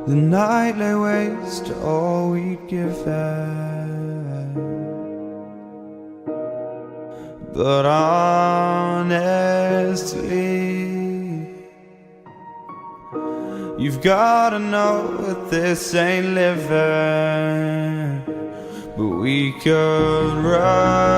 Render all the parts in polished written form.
The night lay waste to all we'd given, but honestly, you've gotta know that this ain't living, but we could run.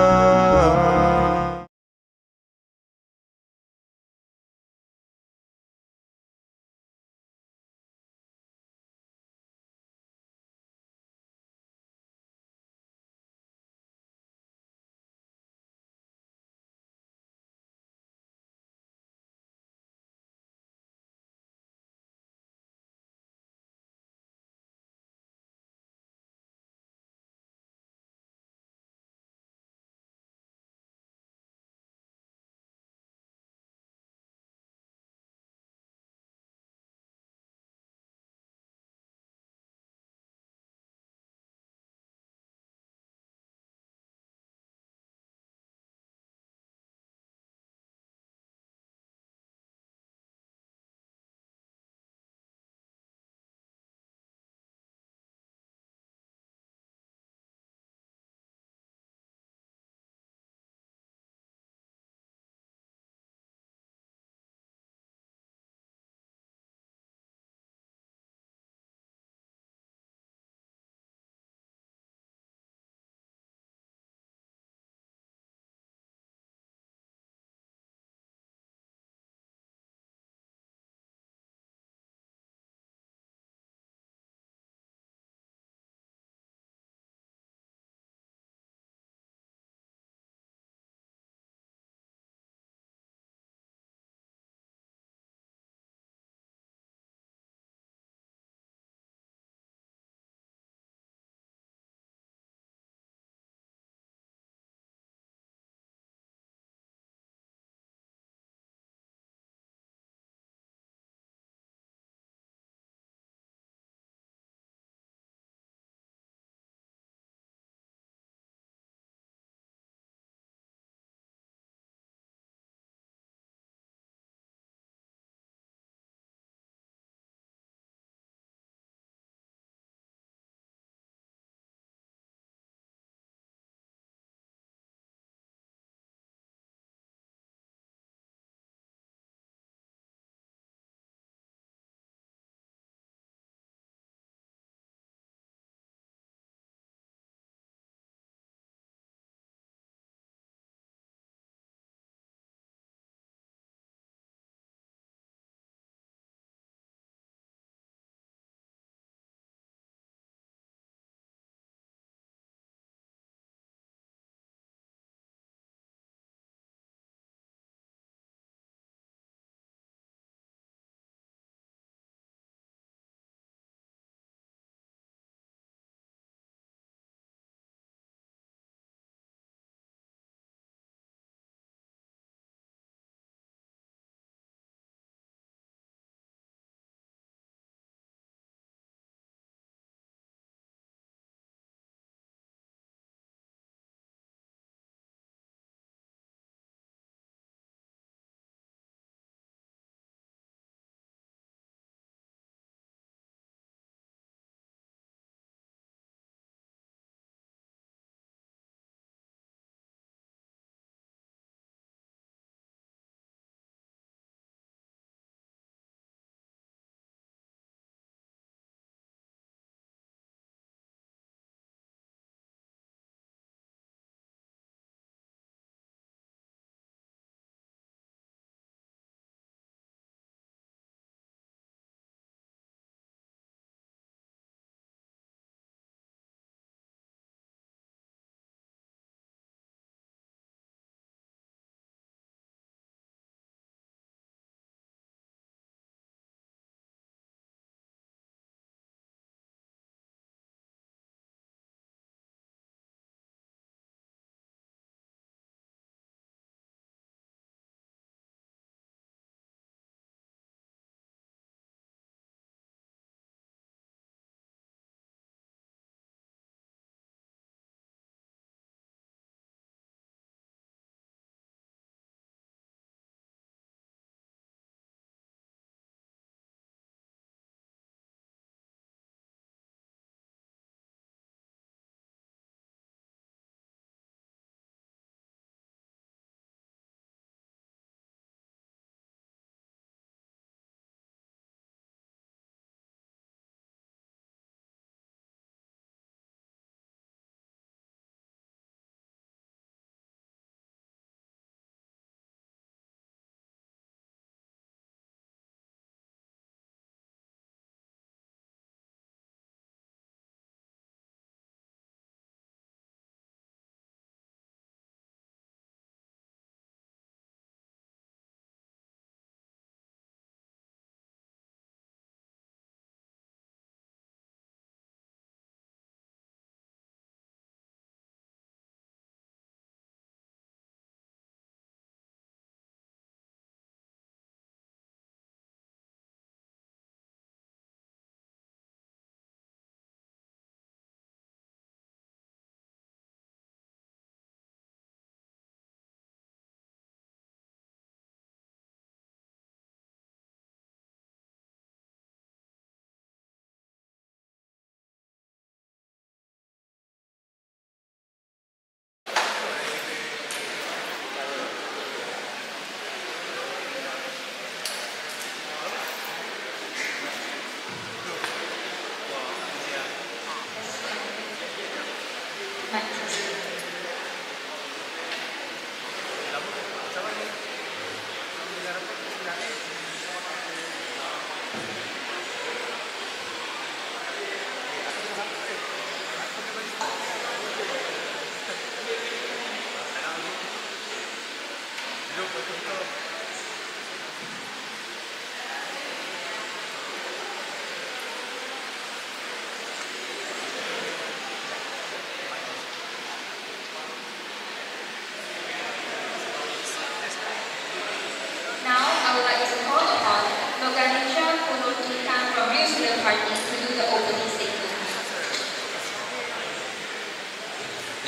parties to do the opening statement.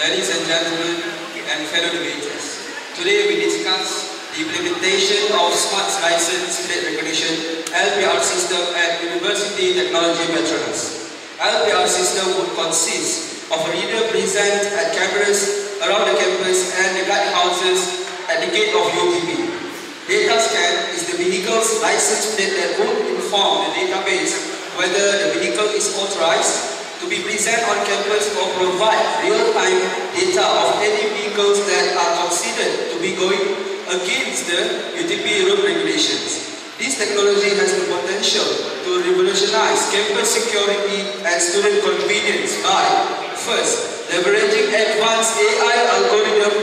Ladies and gentlemen and fellow debaters, today we discuss the implementation of Smart License Plate Recognition LPR system at University Technology Petronas. LPR system would consist of a reader present at cameras around the campus and the lighthouses at the gate of UTP. Data scan is the vehicle's license plate that would inform the database whether the vehicle is authorized to be present on campus or provide real-time data of any vehicles that are considered to be going against the UTP road regulations. This technology has the potential to revolutionize campus security and student convenience by, first, leveraging advanced AI algorithm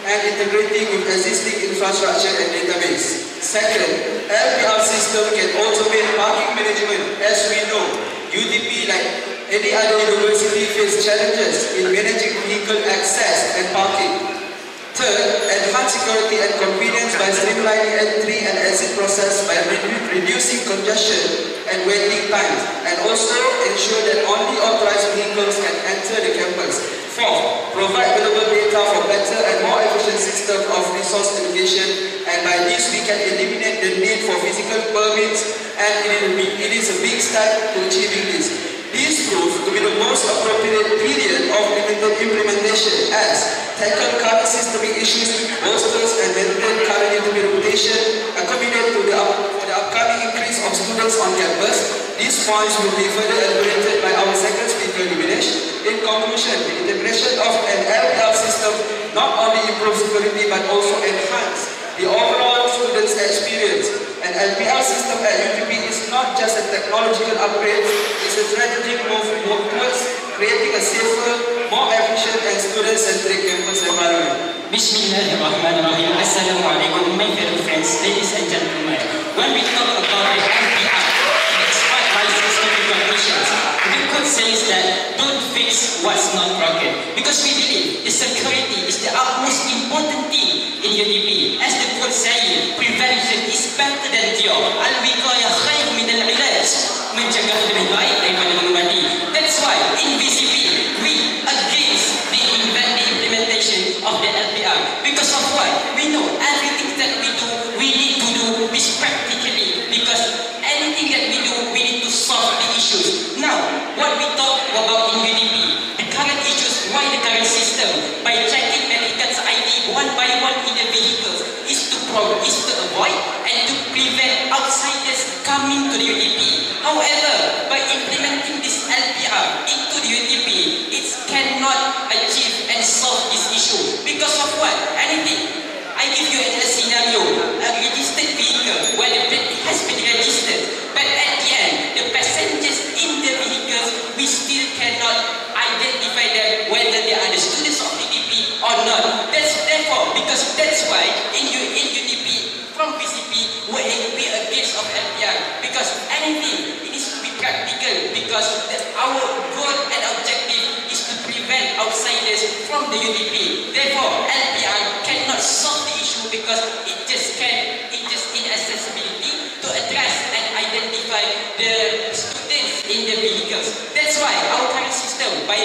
and integrating with existing infrastructure and database. Second, LPR system can automate parking management. As we know, UTP, like any other university, face challenges in managing vehicle access and parking. Third, enhance security and convenience by streamlining entry and exit process by reducing congestion and waiting times, and also ensure that only authorized vehicles can enter the campus. Fourth, provide valuable data for better and more efficient system of resource allocation, and by this we can eliminate the need for physical permits, and it is a big step to achieving this. This proves to be the most appropriate period of implementation as tackle current systemic issues, bolsters and maintain current UTP reputation, accommodate to the upcoming increase of students on campus. These points will be further elaborated by our second speaker, Dinesh. In conclusion, the integration of an LPR system not only improves security but also enhance the overall students' experience. An LPR system at UTP is not just a technological upgrade, it's a strategic move towards creating a safer, more efficient and student-centric campus environment. Bismillahirrahmanirrahim. Assalamualaikum, my fellow friends, ladies and gentlemen. When we talk about the LPR, the Smart License Recognition, we could say that don't fix what's not broken, because we believe the security is the utmost important thing in UTP. As the quote says, prevention is better than cure. Al-wiqayah khair min al-ilaj. Mencegah lebih baik daripada mengobati. That's why in VCP we against the implementation of the LPR. Because of what? We know everything that we need to do is practically, because anything that we do, we need to solve the issues. Now, what we talk about in UTP, the current issues, why the current system, by checking applicants' ID one by one in the vehicles, is to avoid and to prevent outsiders coming to the UTP. However, by implementing this LPR into the UTP, it cannot achieve and solve this issue. Because of what? Anything. I give you a scenario, a registered vehicle where the plate has been registered, but at the end, the passengers in the vehicles, we still cannot identify them whether they are the students of UTP or not. That's why in UTP, from PCP, we are against of LPR, because anything, it needs to be practical, because our goal and objective is to prevent outsiders from the UTP. Therefore, LPR cannot solve the issue, because it just inaccessibility to address and identify the students in the vehicles. That's why our current system, by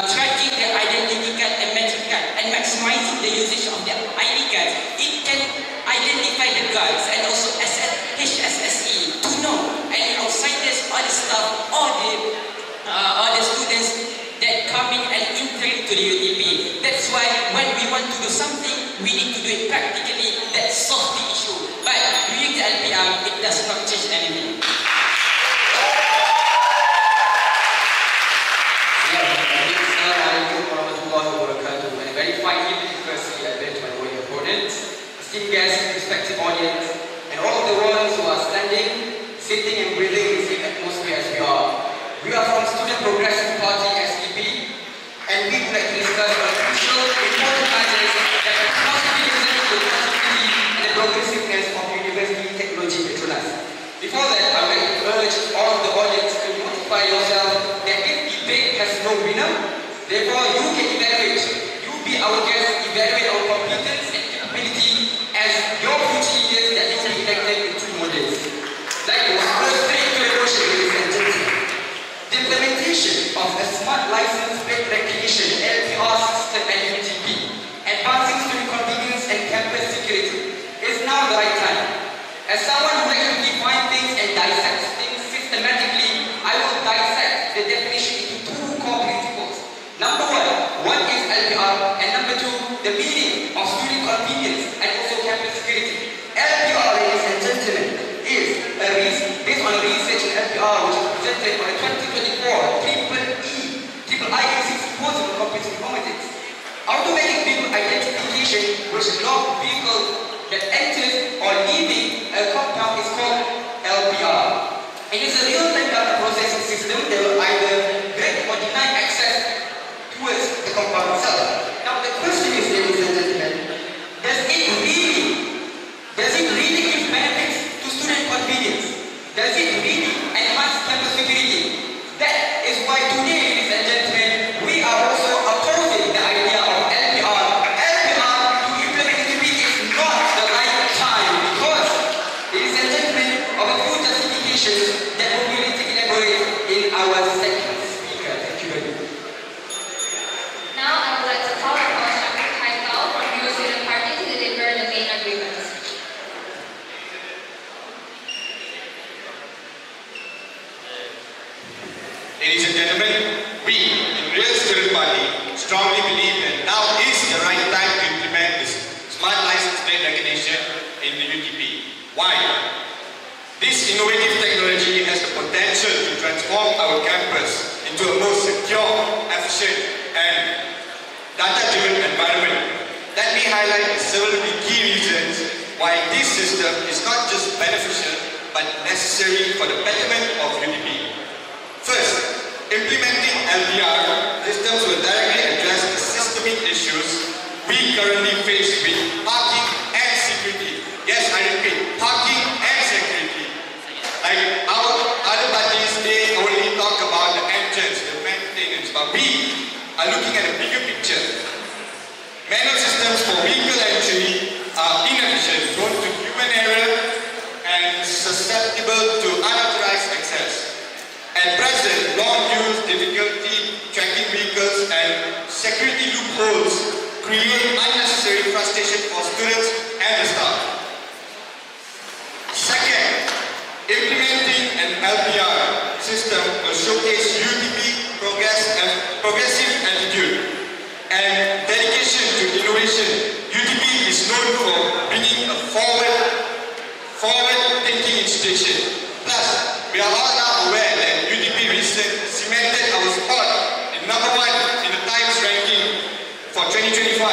tracking the identity card and metric card and maximizing the usage of the ID cards, it can identify the guards and also HSSE to know any outsiders or the staff or the students that coming and entering to the UTP. That's why when we want to do something, we need to do it practically that solve the issue. But during the LPR, it does not change anything. Assalamualaikum warahmatullahi wabarakatuh. And a very fine evening, firstly, I beg to my holy opponents, esteemed guests, respected audience, and all of the ones who are standing, sitting and breathing in the same atmosphere as we are. We are from Student Progressive Party, SDP, and we would like to discuss on crucial, important matters that are contributing to the positivity and the progressiveness of University Technology Petronas. Before that, I would like to urge all of the audience to notify yourself that this debate has no winner. Therefore, you can evaluate. You be our guest, evaluate our competence and capability as your future leaders that you will be elected in 2 more days. Like, we'll go straight to the motion. license plate recognition (LPR) system at UTP, advancing student convenience and campus security, is now the right time. As someone who likes to define things and dissect things systematically, I will dissect the definition into two core principles. Number one, what is LPR? And number two, the meaning of student convenience and also campus security. LPR, ladies and gentlemen, is based on a research in LPR which is presented on the 2024 Triple IAC Symposium on Computer Informatics. Automatic vehicle identification, which logs vehicle that enters or leaving a compound, is called LPR. It is a real-time data processing system that will either grant or deny access towards the compound itself. Now the question is, ladies and gentlemen, does it really give benefits to student convenience? Does it really enhance campus security? That is why today, ladies and gentlemen, we are also opposing the idea of LPR. LPR to implement UTP is not the right time because, ladies and gentlemen, of a few justifications that will be elaborated in our second speaker. Thank you very much. Now I would like to call upon Dr. Haikal from New Student Party to deliver the main agreements. Ladies and gentlemen, we in Real Student Party strongly believe that now is the right time to implement this smart license plate recognition in the UTP. Why? This innovative technology has the potential to transform our campus into a more secure, efficient and data-driven environment. Let me highlight several key reasons why this system is not just beneficial but necessary for the betterment of UTP. First, implementing LPR systems will directly address the systemic issues we currently face with parking and security. Yes, I repeat, parking and security. Like our other parties, they only talk about the entrance, the maintenance, but we are looking at a bigger picture. Manual systems for vehicle entry are inefficient, prone to human error, and susceptible to unauthorized access. At present, long use, difficulty tracking vehicles, and security loopholes create unnecessary frustration for students and the staff. Second, implementing an LPR system will showcase UTP progressive attitude and dedication to innovation. UTP is known for bringing a forward-thinking institution. Plus, we are all now aware that UTP recently cemented our spot in number 1 in the Times ranking for 2025.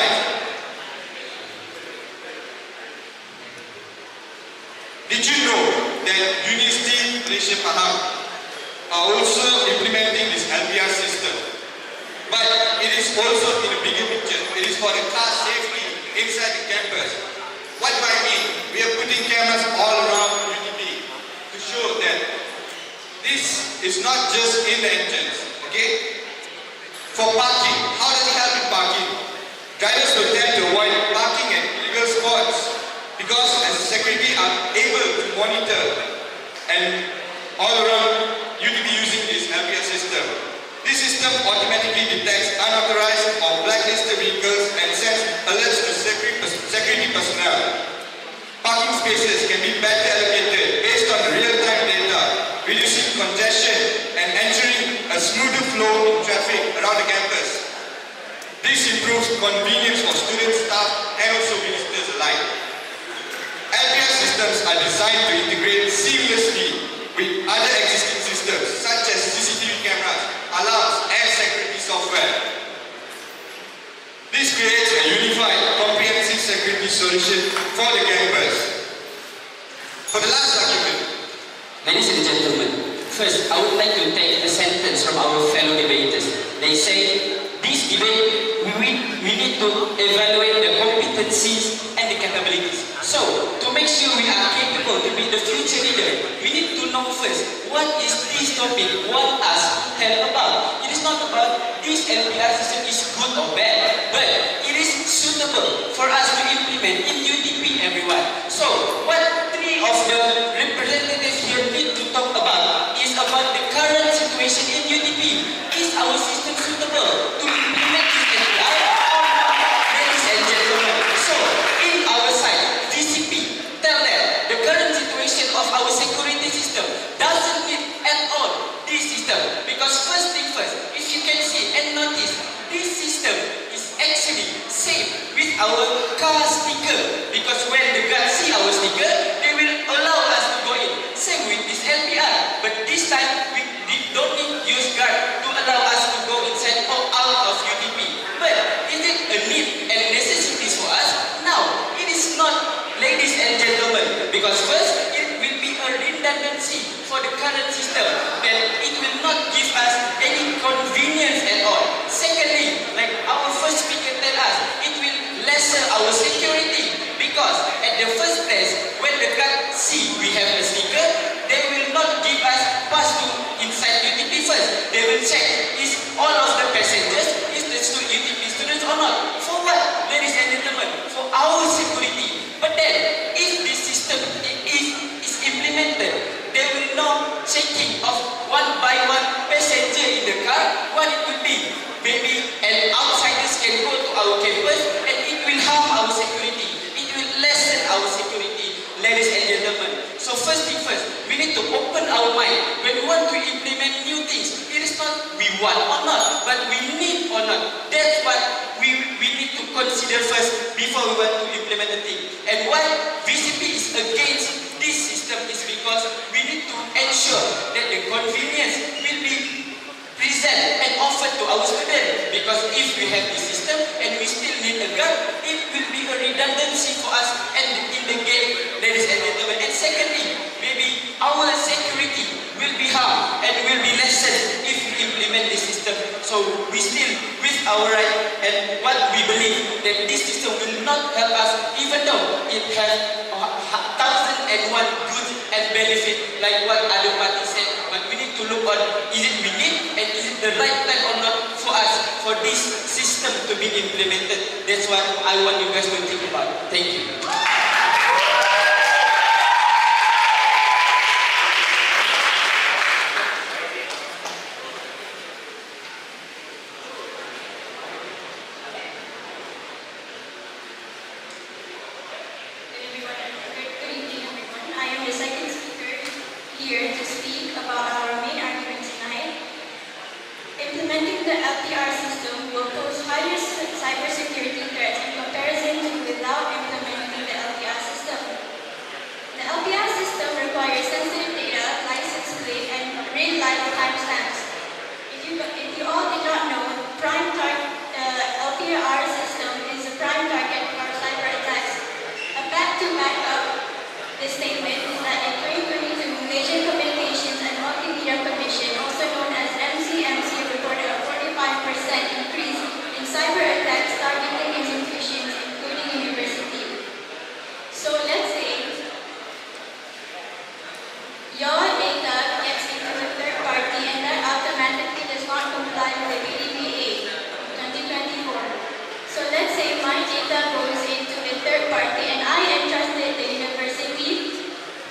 Did you know that University Malaysia Pahang are also implementing this LPR system? But it is also in a bigger picture. It is for the class safety inside the campus. What do I mean? We are putting cameras all around UTP to show that this is not just in the entrance, okay? For parking, how does it help in parking? Drivers will tend to avoid parking at illegal spots because as security are able to monitor and all around UTP using this LPR system. This system automatically detects unauthorized or blacklisted vehicles and sends alerts to security personnel. Parking spaces can be better allocated based on real-time data, reducing congestion and ensuring a smoother flow in traffic around the campus. This improves convenience for students, staff, and also visitors alike. LPR systems are designed to integrate seamlessly with other existing systems such as CCTV cameras, alarms, and security software. This creates a unified, comprehensive security solution for the campus. For the last document, Ladies and gentlemen, first I would like to take a sentence from our fellow debaters. They say, this debate, we need to evaluate the competencies and the capabilities. So, to make sure we are capable to be the future leader, we need to know first, what is this topic want us to tell about? It is not about this LPR system is good or bad, but it is suitable for us to implement in UTP, everyone. So, what three of the representatives here need to talk about is about the current situation in UTP. Is our system suitable to implement this LPR or not, ladies and gentlemen? So, in our side, DCP, tell them the current situation of our security system doesn't need at all this system. Because first thing first, if you can see and notice, this system is actually safe with our car sticker. Because when the guards see our sticker, they will allow us to go in. Same with this LPR. But this time, we don't need use guard to allow us to go inside or out of UTP. But is it a need and necessity for us? Now, it is not, ladies and gentlemen. Because first, it will be a redundancy for the current system. Then it will not give us any convenience at all. Secondly, like our first speaker tell us, it will lessen our security. Because at the first place, when the guard see we have a sticker, they will not give us pass to inside UTP first. They will check is all of the passengers, is the UTP students or not. For what, ladies and gentlemen? For our security. But then, if this system is implemented, they will know checking of one by one passenger in the car, what it will be. Maybe an outsiders can go to our campus and it will harm our security. It will lessen our security, ladies and gentlemen. So first thing first, we need to open our mind. When we want to implement new things, it is not we want or not, but we need or not. That's what we need to consider first before we want to implement the thing. And why VCP is against this system is because we need to ensure that the convenience will be present and offered to our students. Because if we have this system and we still need a guard, it will be a redundancy for us and in the game, ladies and gentlemen. And secondly, maybe our security will be harmed and will be lessened if we implement this system. So we still with our right and what we believe that this system will not help us, even though it has 1,001 goods and benefit like what other parties said. But we need to look on, is it we need and is it the right time or not for us for this system to be implemented. That's what I want you guys to think about. Thank you. Good evening, everyone. I am the second speaker here to speak about our main argument tonight. Implementing the LPR system will pose higher cybersecurity threats in comparison to without implementing the LPR system. The LPR system requires sensitive data, license plate, and real-life timestamps. If you all did not know, LPR system is a prime target for cyber attacks. A fact to back up this statement is that in 2022, Malaysian Communications and Multimedia Commission, also known as MCMC, reported a 45% increase in cyber attacks targeting institutions, including universities. So let's say your data gets into a third party and that automatically does not comply with the PDPA 2024. So let's say my data goes into a third party and I entrusted the university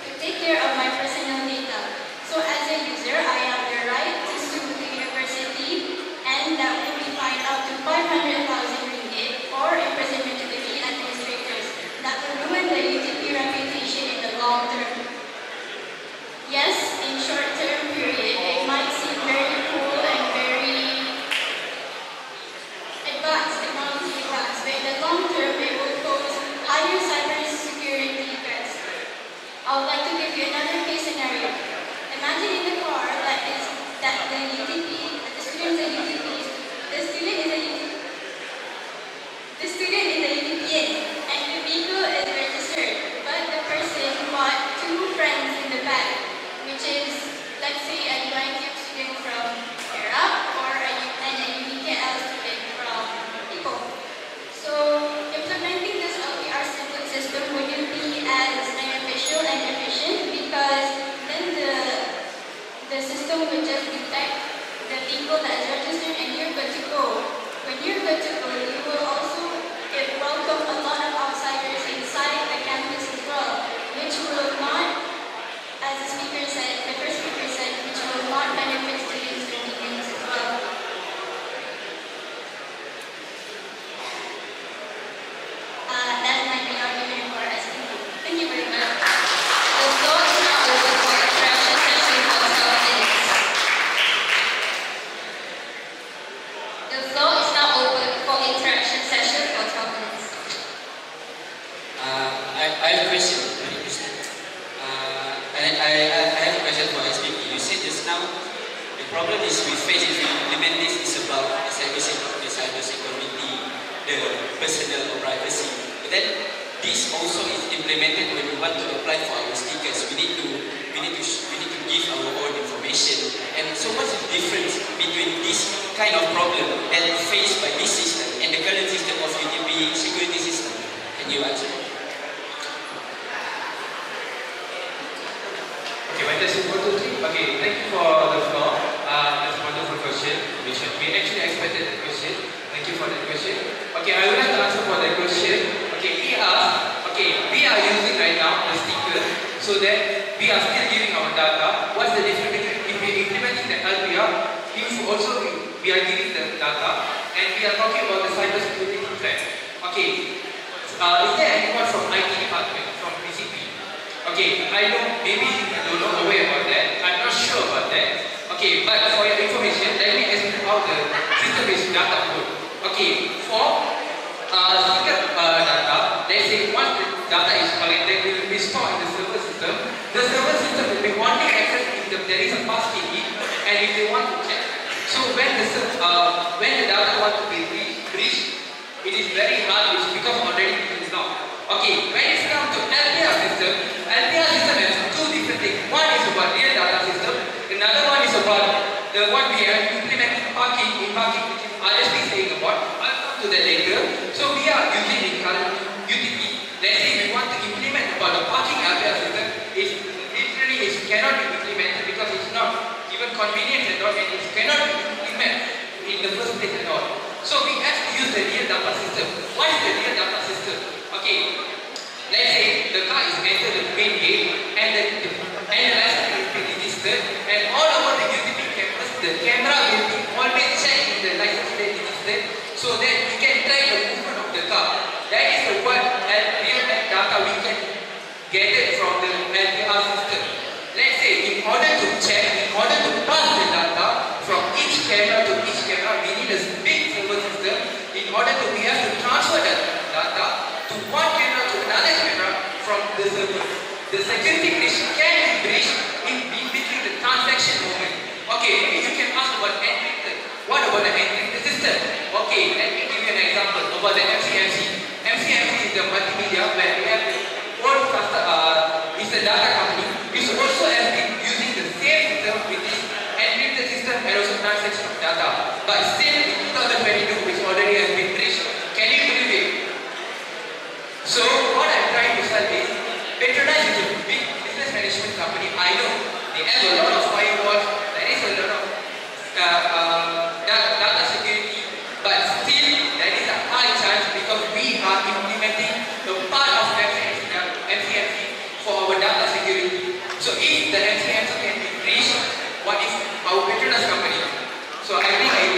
to take care of my personal data. So as a user, I have the right to sue the university and that will be fined up to 500,000 ringgit or imprisonment to the lead administrators. That will ruin the UTP reputation in the long term. Yes, in short-term period, it might seem very cool and very advanced, technology advanced, but in the long term, it will pose higher cybersecurity threats. I would like to give you another case scenario. Imagine in the car that the UTP, the student is a UTP, the student is a UTPN, and the vehicle is registered, but the person bought two friends in the back, which is, let's say, a UITF student from Iraq or a UTKL student from Ipoh. So, implementing this LPR system wouldn't be as beneficial and efficient because then the system would just detect the vehicle that is registered and you're good to go. When you're good to go, you will also welcome a lot of outsiders inside the campus as well, which will not, as the first speaker said, which will not benefit students' convenience as well. problem is we face if we implement this is about the cybersecurity, the personal or privacy. But then this also is implemented when we want to apply for our stickers. We need to give our own information. And so what's the difference between this kind of problem that is faced by this system and the current system of UTP security system? Can you answer? Okay, my test is 1, 2, 3. Okay, thank you for the floor. That's a wonderful question. We actually expected that question. Thank you for that question. Okay, I would like to answer for that question. Okay, we are using right now the sticker so that we are still giving our data. What's the difference between if we are implementing the LPR, if also we are giving the data and we are talking about the cybersecurity threat. Okay, is there anyone from IT department, from PCP? Okay, I know maybe you don't know aware about that. I'm not sure about that. Okay, but for your information, let me explain how the system is data code. Okay, for sticker data, let's say once the data is collected, it will be stored in the server system. The server system will be only access if there is a pass key and if they want to check. So when the data want to be breached, it is very hard because already it is now. Okay, when it comes to LPR system has two different things. One is about real data system, another one is about the one we are implementing in parking, which is RSP saying about. I'll come to that later. So we are using the current UTP. Let's say we want to implement about the parking LPR system. It cannot be implemented because it's not even convenient at all, and it cannot be implemented in the first place at all. So we have to use the real data system. What is the real data system? Okay, let's say the car is entered the main gate and the license will be registered, and all over the UTP campus, the camera will be always checked if the license plate is registered so that we can track the movement of the car. That is the what real data we can gather from the LPR system. Let's say in order to check, in order to pass the data from each camera to each camera, we need a big server system. In order to, we have to transfer the data to one camera to another camera from the server. The security breach can be breached in between the transaction moment. Okay, maybe you can ask about encrypted. What about the encrypted system? Okay, let me give you an example about the MCMC. MCMC is the multimedia where we have the world cluster, it's a data company. It's also has been using the same system with this encrypted system and also transaction of data. But still in 2022, which already has been breached. Can you believe it? So what I'm trying to say is, Petronas is a big business management company. I know they have a lot of firewalls. There is a lot of data security, but still there is a high chance because we are implementing the part of MCMC for our data security. So if the MCMC can be breached, what is our Petronas company? So I think I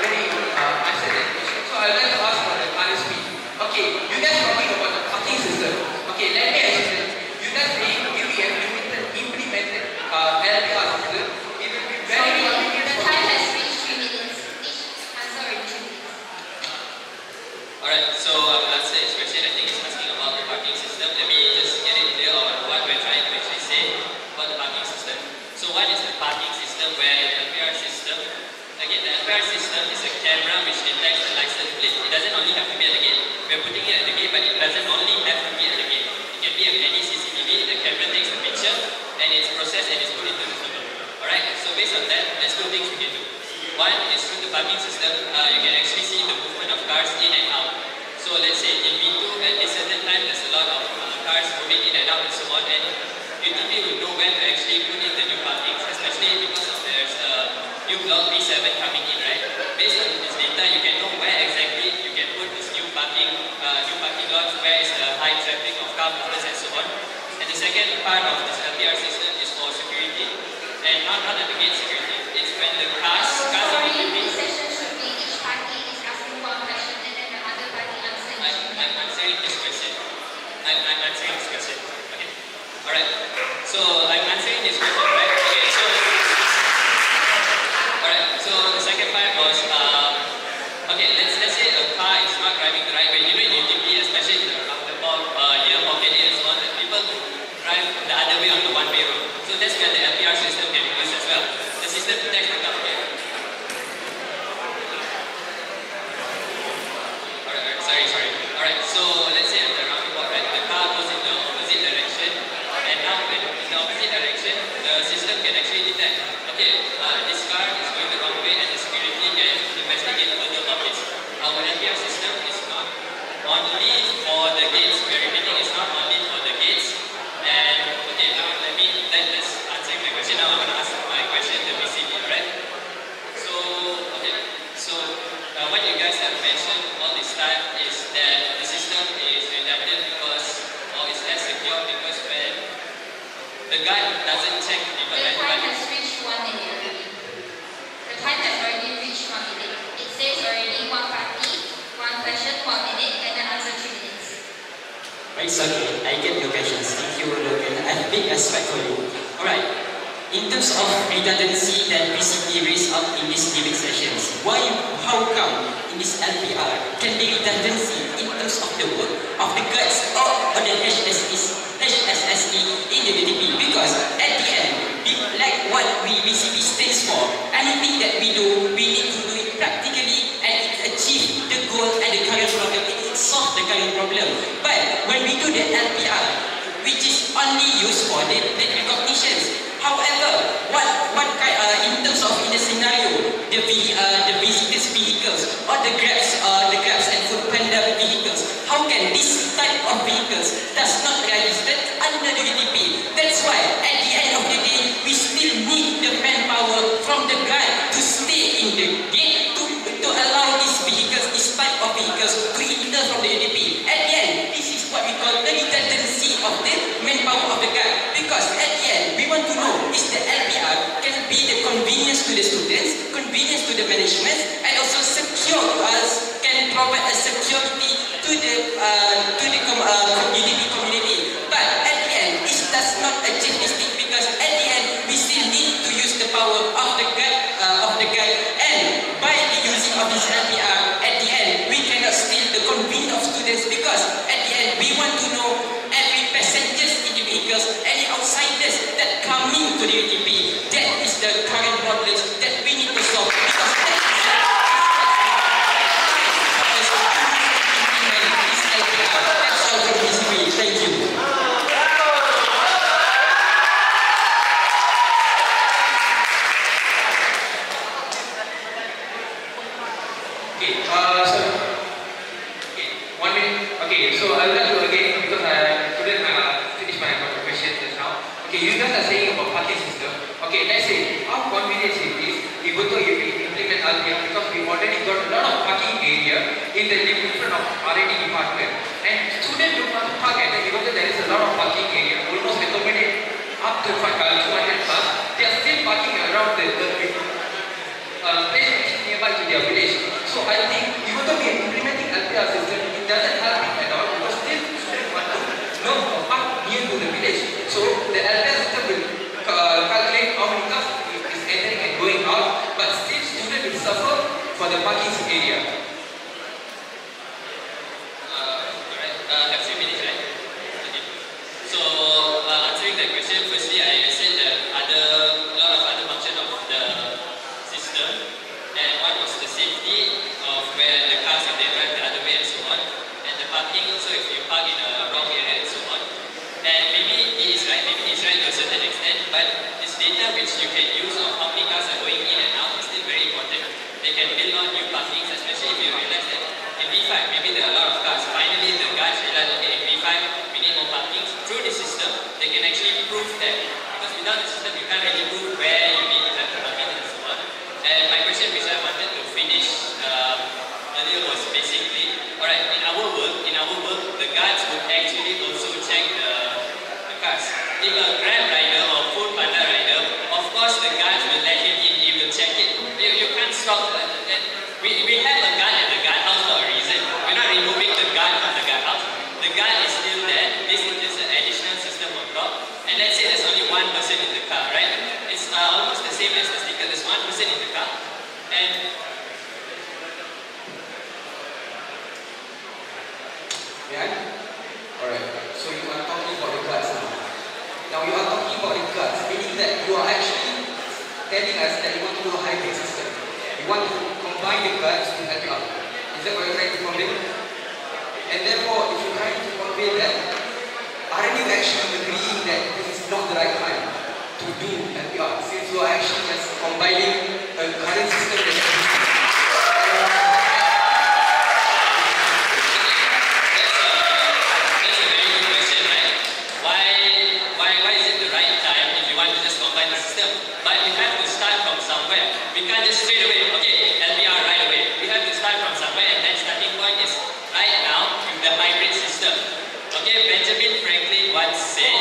very answered that question. So I would like to ask for the RSP. Okay, you guys talking about the parking system. Okay, let me explain. You guys saying if we have implemented LPR system, it will be very convenient. The time has reached 3 minutes. Answer in 2 minutes. Alright, so answer this question. I think it's asking about the parking system. Let me just get it clear on what we're trying to actually say about the parking system. So one is the parking system where the LPR system, again the LPR system is a camera which detects the license plate. It doesn't only have to be at the gate. We're putting it at the gate, but it doesn't only have to be at the gate. It can be at any CCTV. The camera takes the picture and it's processed and it's put into the server. Alright, so based on that, there's two things we can do. One is through the parking system, you can actually see the movement of cars in and out. So let's say in B2 at a certain time there's a lot of cars moving in and out and so on, and UTP will know when to actually put in the new parkings, especially because there's a new block B7 coming in, right? Based on this data, you can know where exactly you can put this new parking lots, where is the high traffic of car movements and so on. And the second part of this LPR system is for security, and not at the gate security. It's when the cars Sorry, are moving. this session should be each party is asking one question and then the other party answering. I'm answering this question. I'm answering this question. Okay. Alright. So I'm answering this question, right? Okay, so alright, so the second part was okay, let's say a car is not driving the right way. You know in UTP, especially in the roundabout, here pocket and so on, that people drive the other way on the one-way road. So that's where the LPR system can be used as well. The system detects the car It's okay. I get your questions. Thank you, Logan. I have big respect for you. Alright. In terms of redundancy that recently raised up in these debate sessions, how come in this LPR can be redundancy in terms of the work of the guards or the HSSE in the UTP? Because at the end, like what BCP stands for, anything that we do, we need to do it practically and it achieve the goal and the current problem. It solve the current problem. But when we do the LPR, which is only used for the recognitions. However, what kind in terms of in the scenario, the visitors vehicles or the grabs and food panda vehicles, how can this type of vehicles does not register under the UTP? That's why at the end of the day, we still need the manpower from the guard to stay in the gate to allow these vehicles, this type of vehicles to enter from the UTP. At the end, this is what we call the redundancy of the manpower of the guard. Because at the end, we want to know is the LPR can be the convenience to the students, convenience to the management, and also secure us, can provide a security to the UTP community. But at the end, it does not achieve this thing because at the end, we still need to use the power of the guide, and by the using of this LPR, at the end, we cannot steal the convenience of students because at the end, we want to know every passengers in the vehicles, any outsiders that coming to the UTP. That is the current problem that we need to solve because that is this LPR. That's all from this way. Thank you. So I would like to again, because I couldn't finish my question just now. Okay, you guys are saying about parking system. Okay, let's say how convenient it is even though if we implement LPR because we already got a lot of parking area in the different of R&D department. And students don't want to park at that even though there is a lot of parking area, almost accommodate up to 200 cars. They are still parking around the place nearby to their village. So I think even though we are implementing LPR system, it doesn't help it at all because still students want to know park near to the village. So the LPR system will calculate how many cars is entering and going out, but still students will suffer for the parking area. Have few minutes, right? Okay. So answering that question, firstly I said that a lot of other function of the system, and one was the safety of where the cars if they drive the other way and so on, and the parking also if you park in a wrong area and so on. And maybe he is right to a certain extent, but this data which you can use of how many cars are going in and out is still very important. They can build on new parkings, especially if you realize that in V5 maybe there are a lot of cars. Finally the guys realize, okay, in V5 we need more parkings. Through the system they can actually prove that, because without the system you can't really prove where you need to have parking and so on. And my question which I wanted to finish earlier was basically, alright, in our work the guards would actually also check the cars. If a Grab rider or food panda rider, of course the guards will let him in, he will check it. You can't stop that. We have a guard at the guardhouse for a reason. We're not removing the guard from the guardhouse. The guard is still there. This is just an additional system on top. And let's say there's only one person in the car, right? It's almost the same as the sticker. There's one person in the car. And Alright, so you are talking about the guards now. Now you are talking about the guards, meaning that you are actually telling us that you want to do a hybrid system. You want to combine the guards to help you out. Is that what you're trying to convey? And therefore, if you're trying to convey that, aren't you actually agreeing that this is not the right time to do LPR, since you are actually just combining a current system that exists? But we have to start from somewhere. We can't just straight away, okay, LPR right away. We have to start from somewhere, and that starting point is right now with the hybrid system. Okay, Benjamin Franklin once said,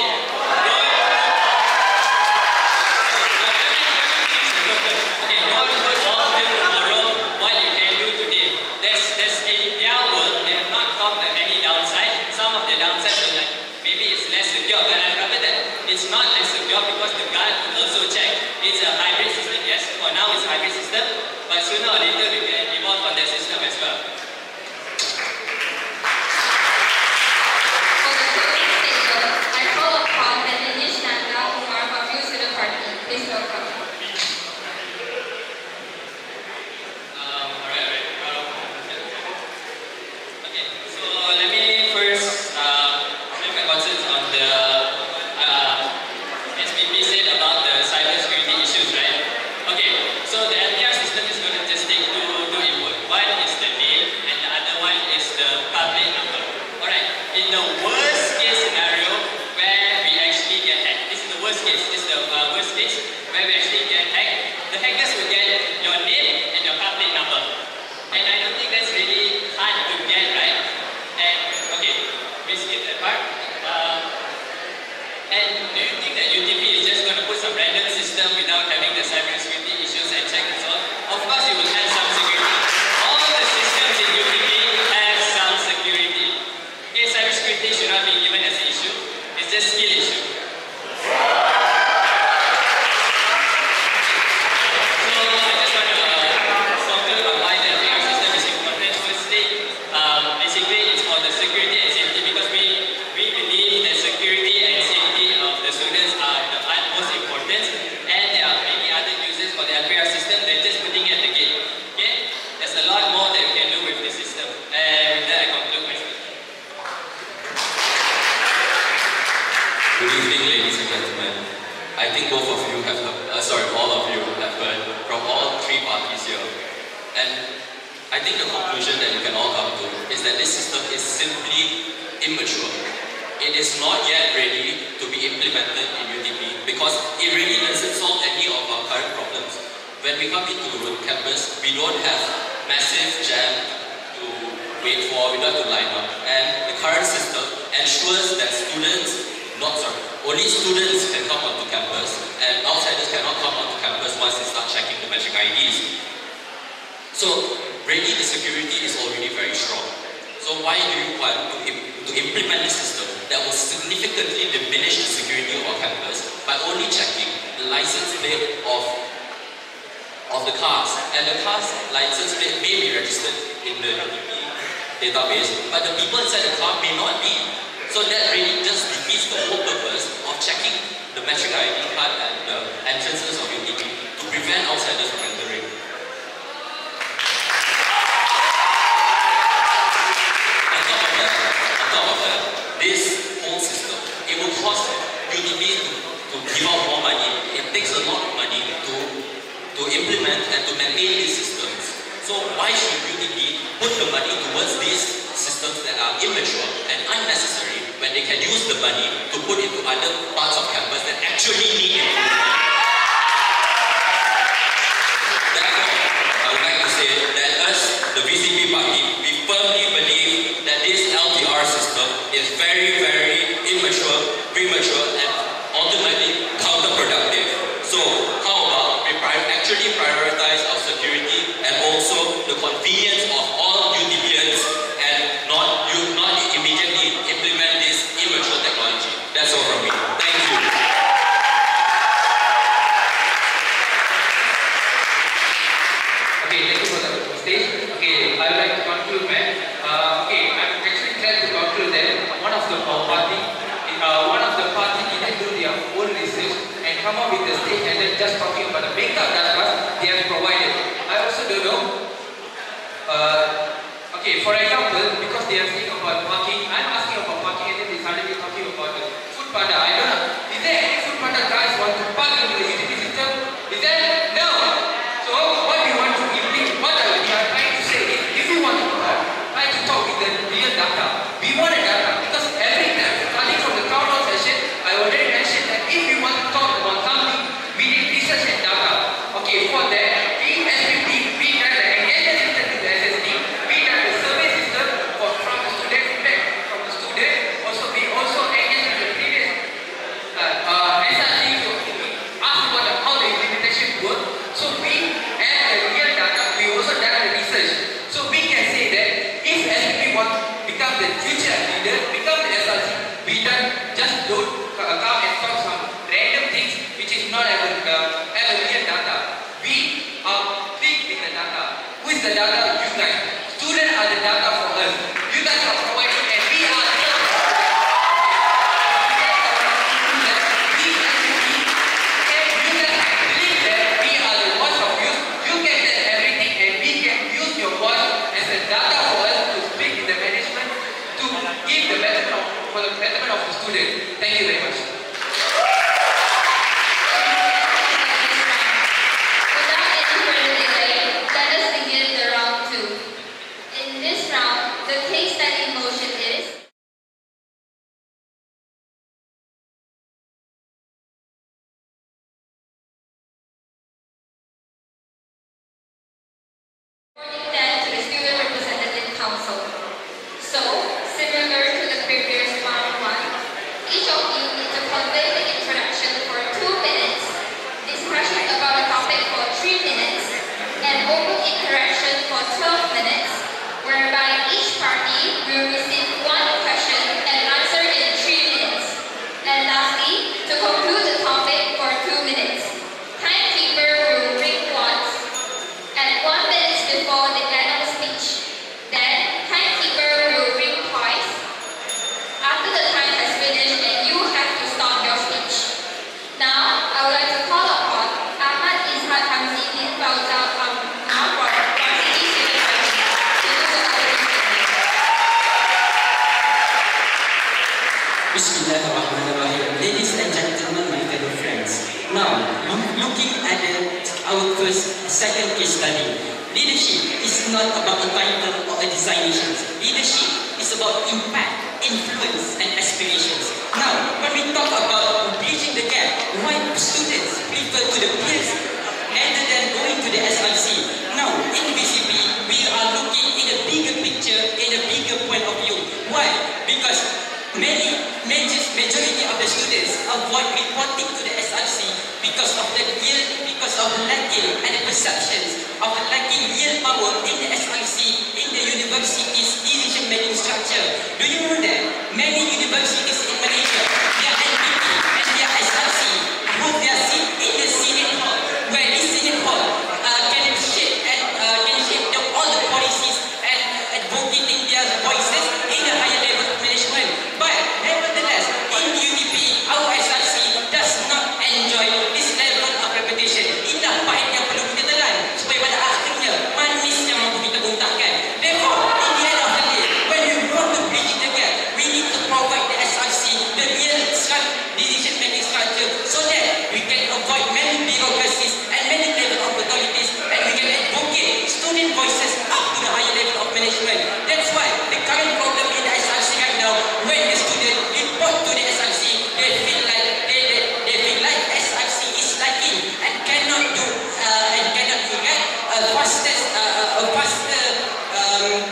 don't put off till tomorrow what you can do today. There's in their world, they have not found any downside. Some of the downsides will simply immature. It is not yet ready to be implemented in UTP because it really doesn't solve any of our current problems. When we come into campus, we don't have massive jam to wait for, we don't have to line up. And the current system ensures that only students can come onto campus and outsiders cannot come onto campus once they start checking the metric IDs. So, really the security is already very strong. So why do you want to implement a system that will significantly diminish the security of our campus by only checking the license plate of the cars? And the car's license plate may be registered in the UTP database, but the people inside the car may not be. So that really just defeats the whole purpose of checking the metric ID card and the entrances of UTP to prevent outsiders from entering. On top of that, this whole system, it will cost UTP to give out more money. It takes a lot of money to implement and to maintain these systems. So why should UTP put the money towards these systems that are immature and unnecessary when they can use the money to put into other parts of campus that actually need improvement? Therefore, I would like to say that us, the VCP party, we firmly believe that this LPR system is very, very immature, premature, and ultimately counterproductive. So, how about we actually prioritize our security and also the convenience of all UTPians and not immediately implement this immature technology. That's all from me. Thank you. Okay, thank you for the stage. Okay, I would like to conclude, man. Okay, I'm actually glad to conclude that one of the party needed to do their own research and come up with the stage and then just talking about the makeup data they have provided. I also don't know. Okay, for example, because they are saying about parking, I'm asking about parking and then they suddenly talking about the food panda. I don't know. Is there any food panda guys want to park into the UTP system? Is there? No. So what we want to implement, what we are trying to say is, if you want to talk, try to talk with the real data. We want the data because every time, starting from the countdown session, I already mentioned that if we want to talk about something, we need research and data. Okay, for that, we SPP, we done the engagement system with the SSD, we done the survey system from the student feedback from the student. Also, we also engaged with the previous SRC, so we asked about how the implementation works. So we add the real data, we also done the research. So we can say that if SPP want to become the future leader, become the SRC, we done just don't come and talk some random things which is not have a real data. We are big in the data. Who is the data? You guys. Students are the data for us. You guys are providing and we are for the betterment of the student. Thank you very much. Without any further delay, let us begin the round 2. In this round, the case study motion is then to the Student Representative Council. So, similar to the previous one, each of you need to convey the introduction for 2 minutes, discussion about a topic for 3 minutes, and open interaction for 12 minutes, whereby each party will receive 1 question and answer in 3 minutes. And lastly, to conclude the topic for 2 minutes. Timekeeper will ring once at 1 minute before the end of the speech. Then, timekeeper will ring twice after the time has finished and you have to stop your speech. Now, I would like to call upon Ahmad Izhat Hamzi bin Fauzal from City Student Party to do the opening statement. Bismillahirrahmanirrahim. Ladies and gentlemen, my fellow friends. Now, looking at our second case study. Leadership is not about a title or a designation. Leadership is is about impact, influence, and aspirations. Now, when we talk about bridging the gap, why students prefer to the peers rather than going to the SRC? Now, in BCP, we are looking in a bigger picture, in a bigger point of view. Why? Because majority of the students avoid reporting to the SRC because of the because of lacking and the perceptions of lacking real power in the SRC, in the university's decision-making structure. Do you know that many universities in Malaysia, their NPP and their SRC hold their seat in the Senate Hall, where this Senate Hall can shape all the policies and advocating their voices in the higher level of management. But nevertheless, in UTP, our SRC does not enjoy this level of reputation. Inilah pahit yang perlu kita telan supaya pada akhirnya manis yang mampu kita muntahkan. Therefore, in the end of the day, when we want to bridge the gap, we need to provide the SRC the real decision-making structure so that we can avoid many bureaucracies and many level of authorities, and we can advocate student voices up to the higher level of management. That's why the current problem in the SRC right now, when the student report to the SRC, they feel like SRC is lacking and cannot enact faster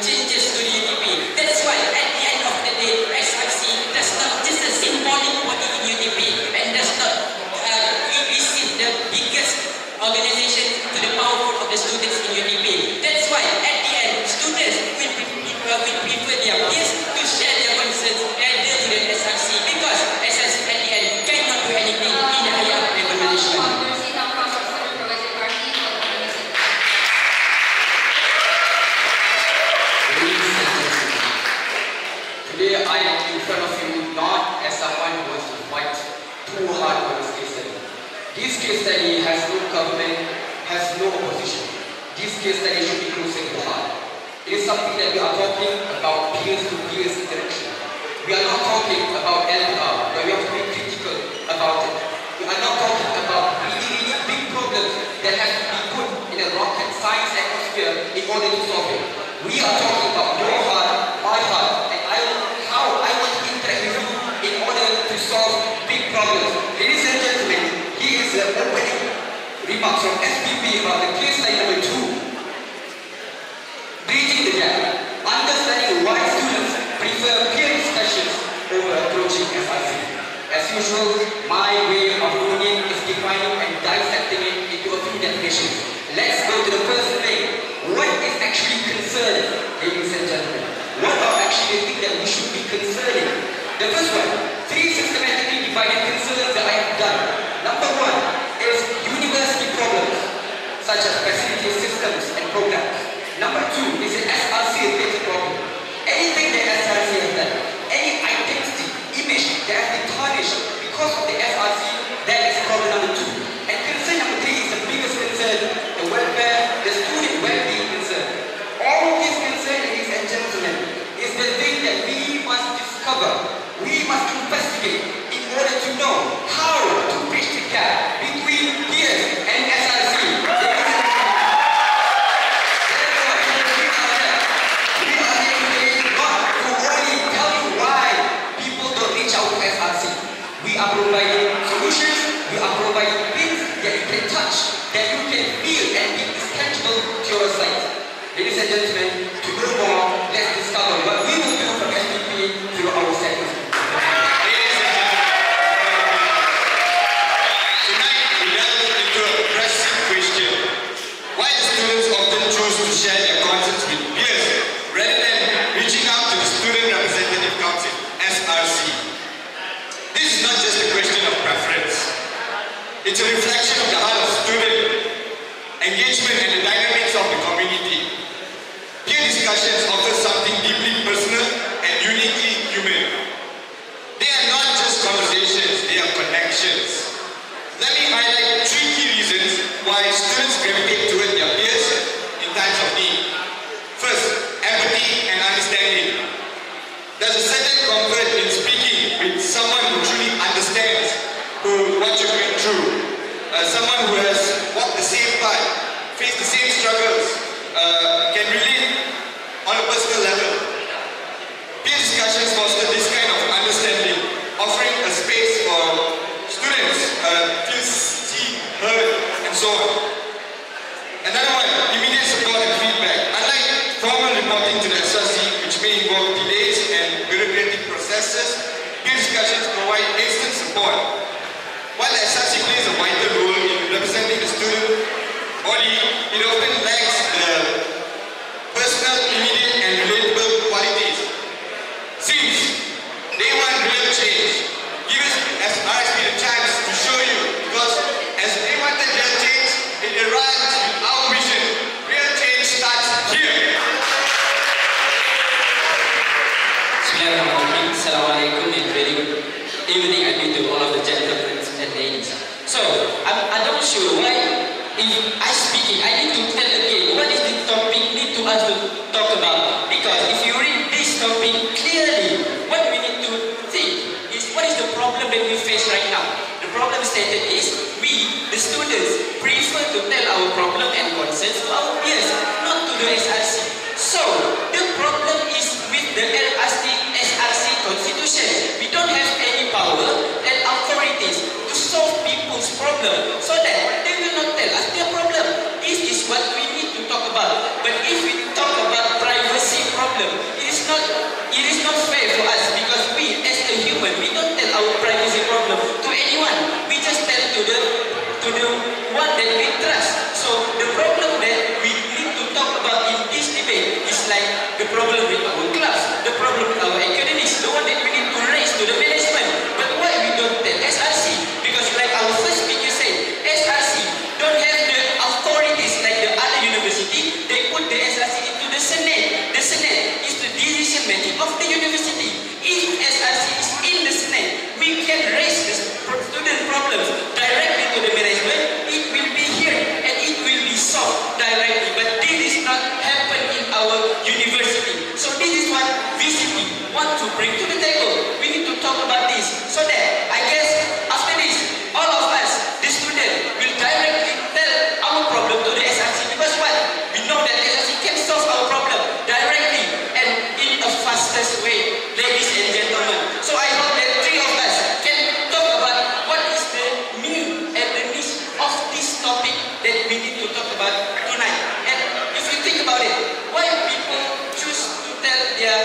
changes to the UTP. That's why at the end of the day, SRC does not just a symbolic body in UTP and does not receive the biggest organization to the powerful of the students in UTP. That's why at the end, students will prefer their peers to share their concerns rather to the SRC, because SRC at the end cannot do anything in the higher level management. Today I am in front of you not as someone who wants to fight too hard for this case study. This case study has no government, has no opposition. This case study should be closer to the heart. It is something that we are talking about peers-to-peers interaction. We are not talking about LPR, where we have to be critical about it. We are not talking about really big problems that have to be put in a rocket science atmosphere in order to solve it. We are talking about your heart, my heart, and how I want to interact with you in order to solve big problems. Ladies and gentlemen, here is the opening remarks from SPP about the case study number 2. Bridging the gap. Understanding why students prefer peer discussions over approaching SRC. As usual, my way of doing it is defining and dissecting it into a few definitions. Let's go to the first thing. What is actually concerned, ladies and gentlemen? What are actually the things that we should be concerning? The first one, 3 systematically divided concerns that I have done. Number 1 is university problems, such as facility systems and programs. Number 2 is an SRC related problem. Anything that SRC has done, any identity, image that has been tarnished because of the SRC, that is problem number 2. And concern number 3 is the biggest concern, the welfare, the student well-being concern. All of these concerns, ladies and gentlemen, is the thing that we must discover, we must investigate in order to know how to bridge the gap between peers and SRC. We are providing solutions, we are providing things that you can touch, that you can feel, and it is tangible to your sight. Ladies and gentlemen, to know more, let's discover what we will do from SPP through our settings. Ladies and gentlemen, tonight we delve into a pressing question. Why do students often choose to share their concerns with peers rather than reaching out to the Student Representative Council, SRC? This is not just a question of preference. It's a reflection of the heart of student engagement and the dynamics of the community. Peer discussions offer something deeply personal and uniquely human. They are not just conversations, they are connections. Let me highlight 3 key reasons why students gravitate toward their peers in times of need. First, empathy and understanding. There's a certain comfort in speaking with someone who truly understands what you're going through. Someone who has walked the same path, faced the same struggles, can relate on a personal level. Peer involve delays and bureaucratic processes, peer discussions provide instant support. While the SRC plays a vital role in representing the student body, it often lacks the personal, immediate and relatable qualities. Since they want real change, give us as RSP the chance to show you, because as they wanted real change, it arrives with our vision. Real change starts here. Bismillahirrahmanirrahim. Assalamualaikum and very good evening again to all of the gentlemen and ladies. So, I'm not sure why if I speaking, I need to tell again what is the topic need to us to talk about. Because if you read this topic clearly, what we need to think is what is the problem that we face right now. The problem stated is we, the students, prefer to tell our problem and concerns to our peers, not to the SRC. So, the problem is with the SRC constitution. We don't have any power and authorities to solve people's problem, so that they will not tell us their problem. This is what we need to talk about. But if we talk about privacy problem, it is not fair for us, because we as a human, we don't tell our privacy problem to anyone. We just tell to the one that we trust. So the problem that we need to talk about in this debate is like the problem with our clubs, the problem with our academics, the one that we need to raise to the management. But why we don't tell SRC? Because like our first speaker said, SRC don't have the authorities like the other university. They put the SRC into the Senate. The Senate is the decision making of the university. If SRC is in the Senate, we can raise the student problems directly to the management. It will be here and it will be solved directly. But this is not happen in our university. So this is what VCP want to bring to the table. We need to talk about this, so that I guess after this, all of us, the student, will directly tell our problem to the SRC. Because what? We know that SRC can solve our problem directly and in a fastest way, ladies and gentlemen. So I hope that three of us can talk about what is the meaning and the niche of this topic that we need to talk about tonight. And if you think about it, why people choose to tell their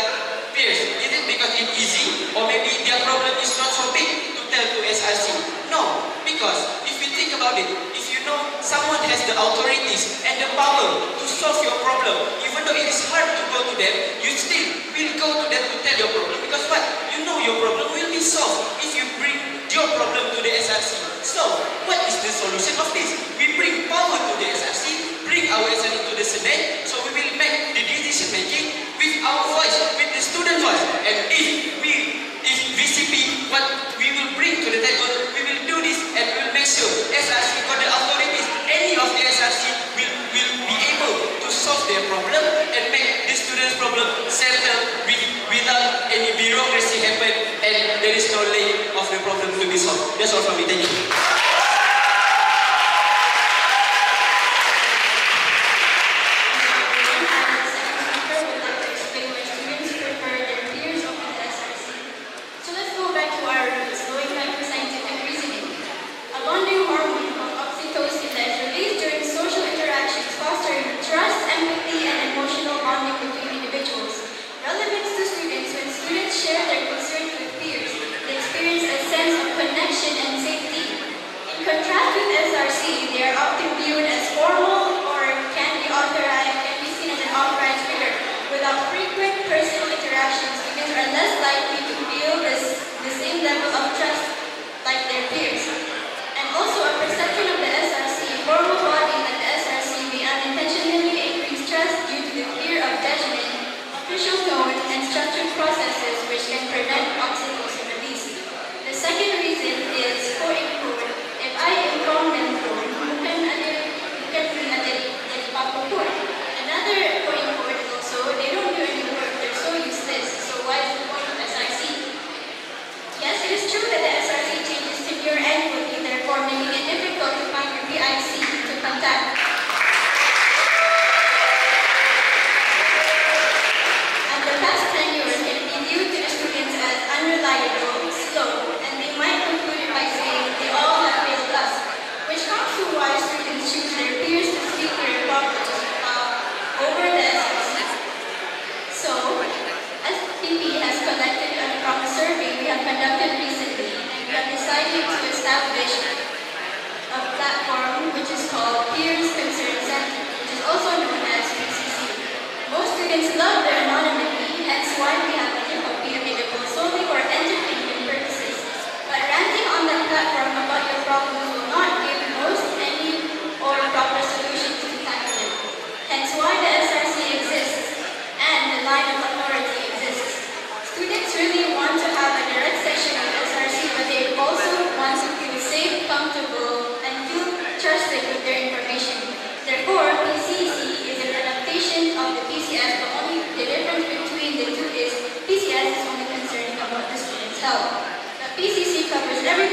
peers? Is it because it's easy, or maybe their problem is not so big to tell to SRC? No, because if you think about it, if you know someone has the authorities and the power to solve your problem, even though it is hard to go to them, you still will go to them to tell your problem. Because what? You know your problem will be solved if you bring your problem to the SRC. So, what is the solution of this? We bring power to the SRC, bring our SRC to the Senate, so we will make the decision making with our voice, with the student voice. And if VCP, what we will bring to the table, we will do this and we will make sure SRC got the authorities, any of the SRC will be able to solve their problem and make the students' problem settled without any bureaucracy happen, and there is no lay of the problem to be solved. That's all from me. Thank you.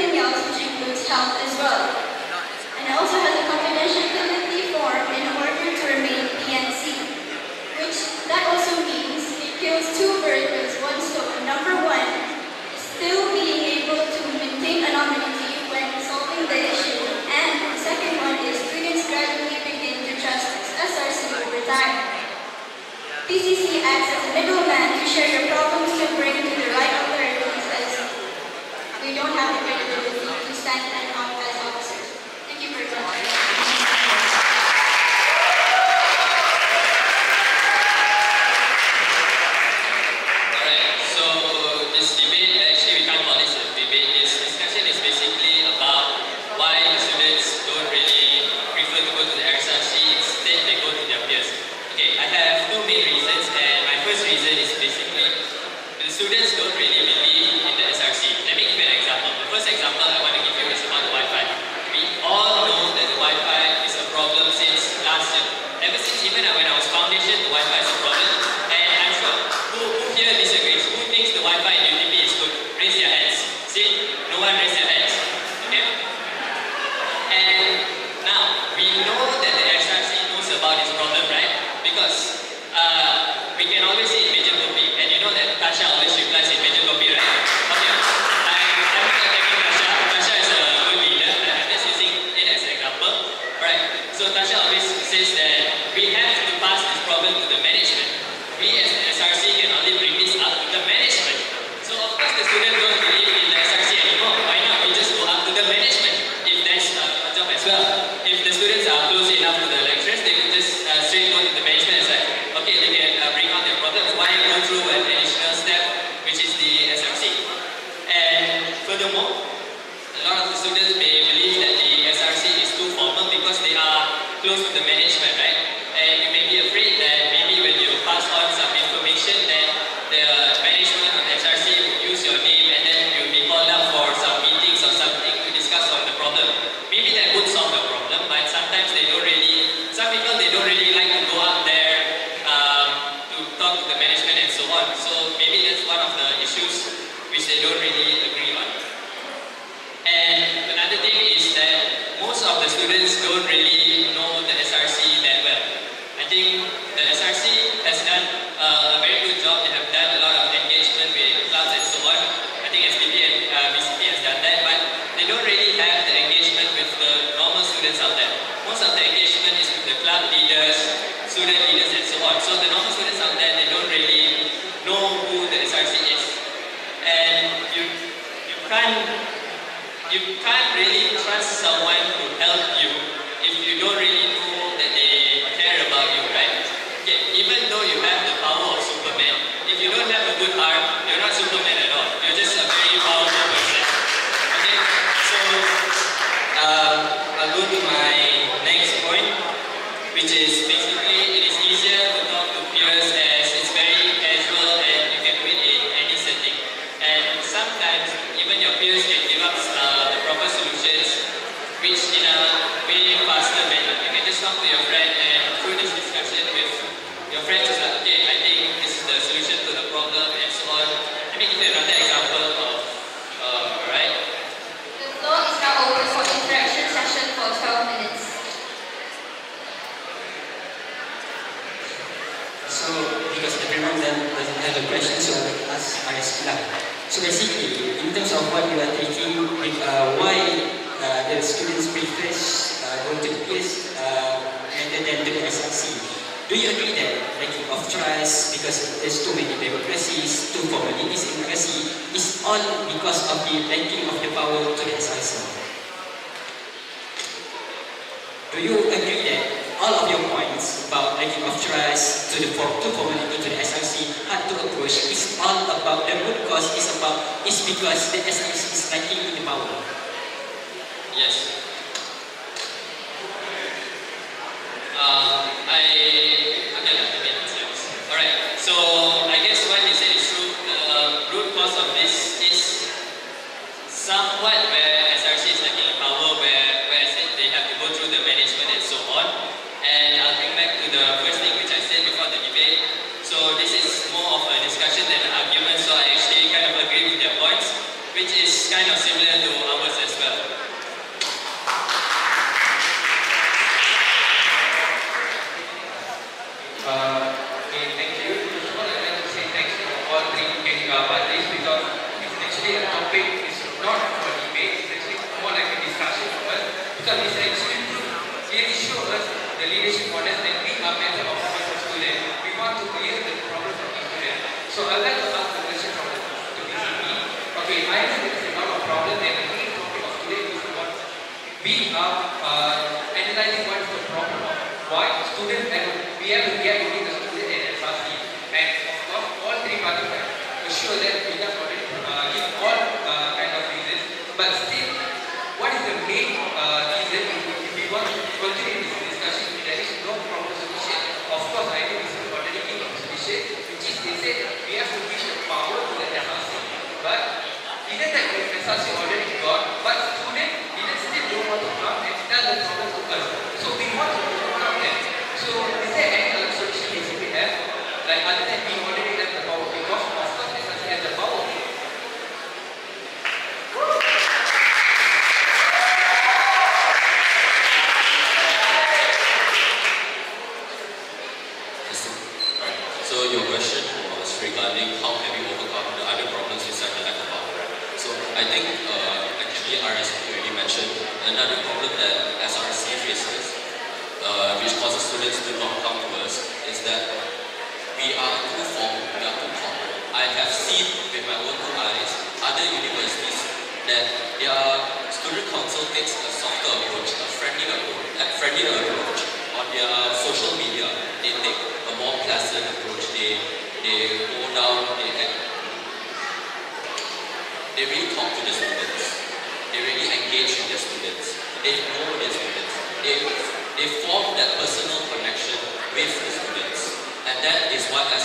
everything else, which includes health as well. And it also has a confidentiality form in order to remain PNC, which that also means it kills two birds with one stone. Number one is still being able to maintain anonymity when solving the issue, and the second one is students gradually begin to trust SRC over time. PCC acts as a middleman to share your problems to bring to the right authorities, as we don't have the credibility to stand and out as officers. Thank you very much. Alright, so this debate, actually we can't call this a debate. This discussion is basically about why the students don't really prefer to go to the SRC, instead they go to their peers. Okay, I have two main reasons, and my first reason is basically the students don't really believe in the SRC. Let me give you an example. The first example I want to give you is about the Wi-Fi. We all know that the Wi-Fi is a problem since last year. Ever since even when I was foundation, the Wi-Fi is a problem. And I'm sure, who here disagrees? Who thinks the Wi-Fi in UTP is good? Raise your hands. See? No one raise their hands. Okay? And now, we know that the SRC knows about this problem, right? Because we can always see in major copy, and you know that Tasha always replies in major copy, right? Okay, I'm not attacking Tasha. Tasha is a good leader. I'm just using it as an example. Right. So Tasha always says that we have to pass this problem to the management. We as the SRC can only bring this up to the management. So of course the students don't believe in the SRC anymore. Why not? We just go up to the management if that's our job as well. If the students are close enough to the lecturers, they could just straight go to the management and say, okay, they can bring out their problems. Why go through an additional step, which is the SRC? And furthermore, a lot of the students may believe that the SRC is too formal because they are close to the management, right? And you may be afraid that maybe when you pass on some information, that the management of the SRC will use your name and then you'll be called up for some meetings or something to discuss on the problem. Maybe that would solve the problem, but sometimes they don't really, some people they don't really like to go up there to talk to the management and so on. So maybe that's one of the issues which they don't really agree on. And another thing is that most of the students don't really know the SRC that well. I think the SRC has done a very good job. They have done a lot of engagement with clubs and so on. I think SPP and BCP has done that, but they don't really have the engagement with the normal students out there. Most of the engagement is with the club leaders, student leaders and so on. So the normal students out there, they don't really know who the SRC is. And you can't really trust someone to help you if you don't really know that they care about you, right? Okay, even though you have the power of Superman, if you don't have a good heart, you're not Superman at all. You're just a very powerful person. Okay, so I'll go to my next point, which is basically it is easier to talk to peers as it's very casual and you can do it in any setting. And sometimes even your peers can give up the proper solutions, which in a way faster manner. You can just talk to your friend and through this discussion with your friends, it's like, okay, I think this is the solution to the problem and so on. Let me give you another example of, right? The floor is now open for interaction session for 12 minutes. So, because everyone then doesn't have a question, so I will ask Aris. So basically, in terms of what you are taking, why the students prefer going to the peers rather than to the SRC, do you agree that lacking of trust, because there's too many bureaucracies, too formalities in bureaucracy, is all because of the lacking of the power to the SRC? Do you agree that all of your points about lacking of trust to formality to the SRC hard to approach is all about the root cause is because the SRC is lacking in the power? Yes. Alright, so I guess what you said is true. The root cause of this is somewhat where SRC is lacking in power, where I said they have to go through the management and so on. And I'll bring back to the first thing which I said before the debate. So this is more of a discussion than an argument, so I actually kind of agree with their points, which is kind of similar to ours Okay, thank you. First of all, I'd like to say thanks to all three parties because it's actually a topic, it's not for debate, it's actually more like a discussion for us because it's actually to really show us the leadership models that we are better off as a student. We want to clear the problem from the student. So I'd like to ask the question from the BCP. Okay, I know there is a lot of problems and the main topic of today is what we are analyzing what is the problem of why students and we have to get only the student and SRC. And of course, all three parties have assured that we have already give all kind of reasons. But still, what is the main reason if we want to continue this discussion if there is no proper solution? Of course, I know this is already given a solution, which is they said we have to give the power to the SRC. But isn't that the SRC already got? But students still don't want to come and tell the problem to us. So we want to overcome them. So is there any other solution we have? Like other than we already have the power because of course SRC has the power. Right. So your question was regarding how can we overcome the other problems besides the lack of power, right? So I think actually RSP already mentioned another problem that SRC faces, which causes students to not come to us, is that we are too formal, we are too corporate. I have seen with my own two eyes other universities that their student council takes a softer approach, a friendlier approach on their social media. They take a more pleasant approach. They go down, they really talk to the students. They really engage with the students. They know the students. They form that personal connection with the students. And that is what the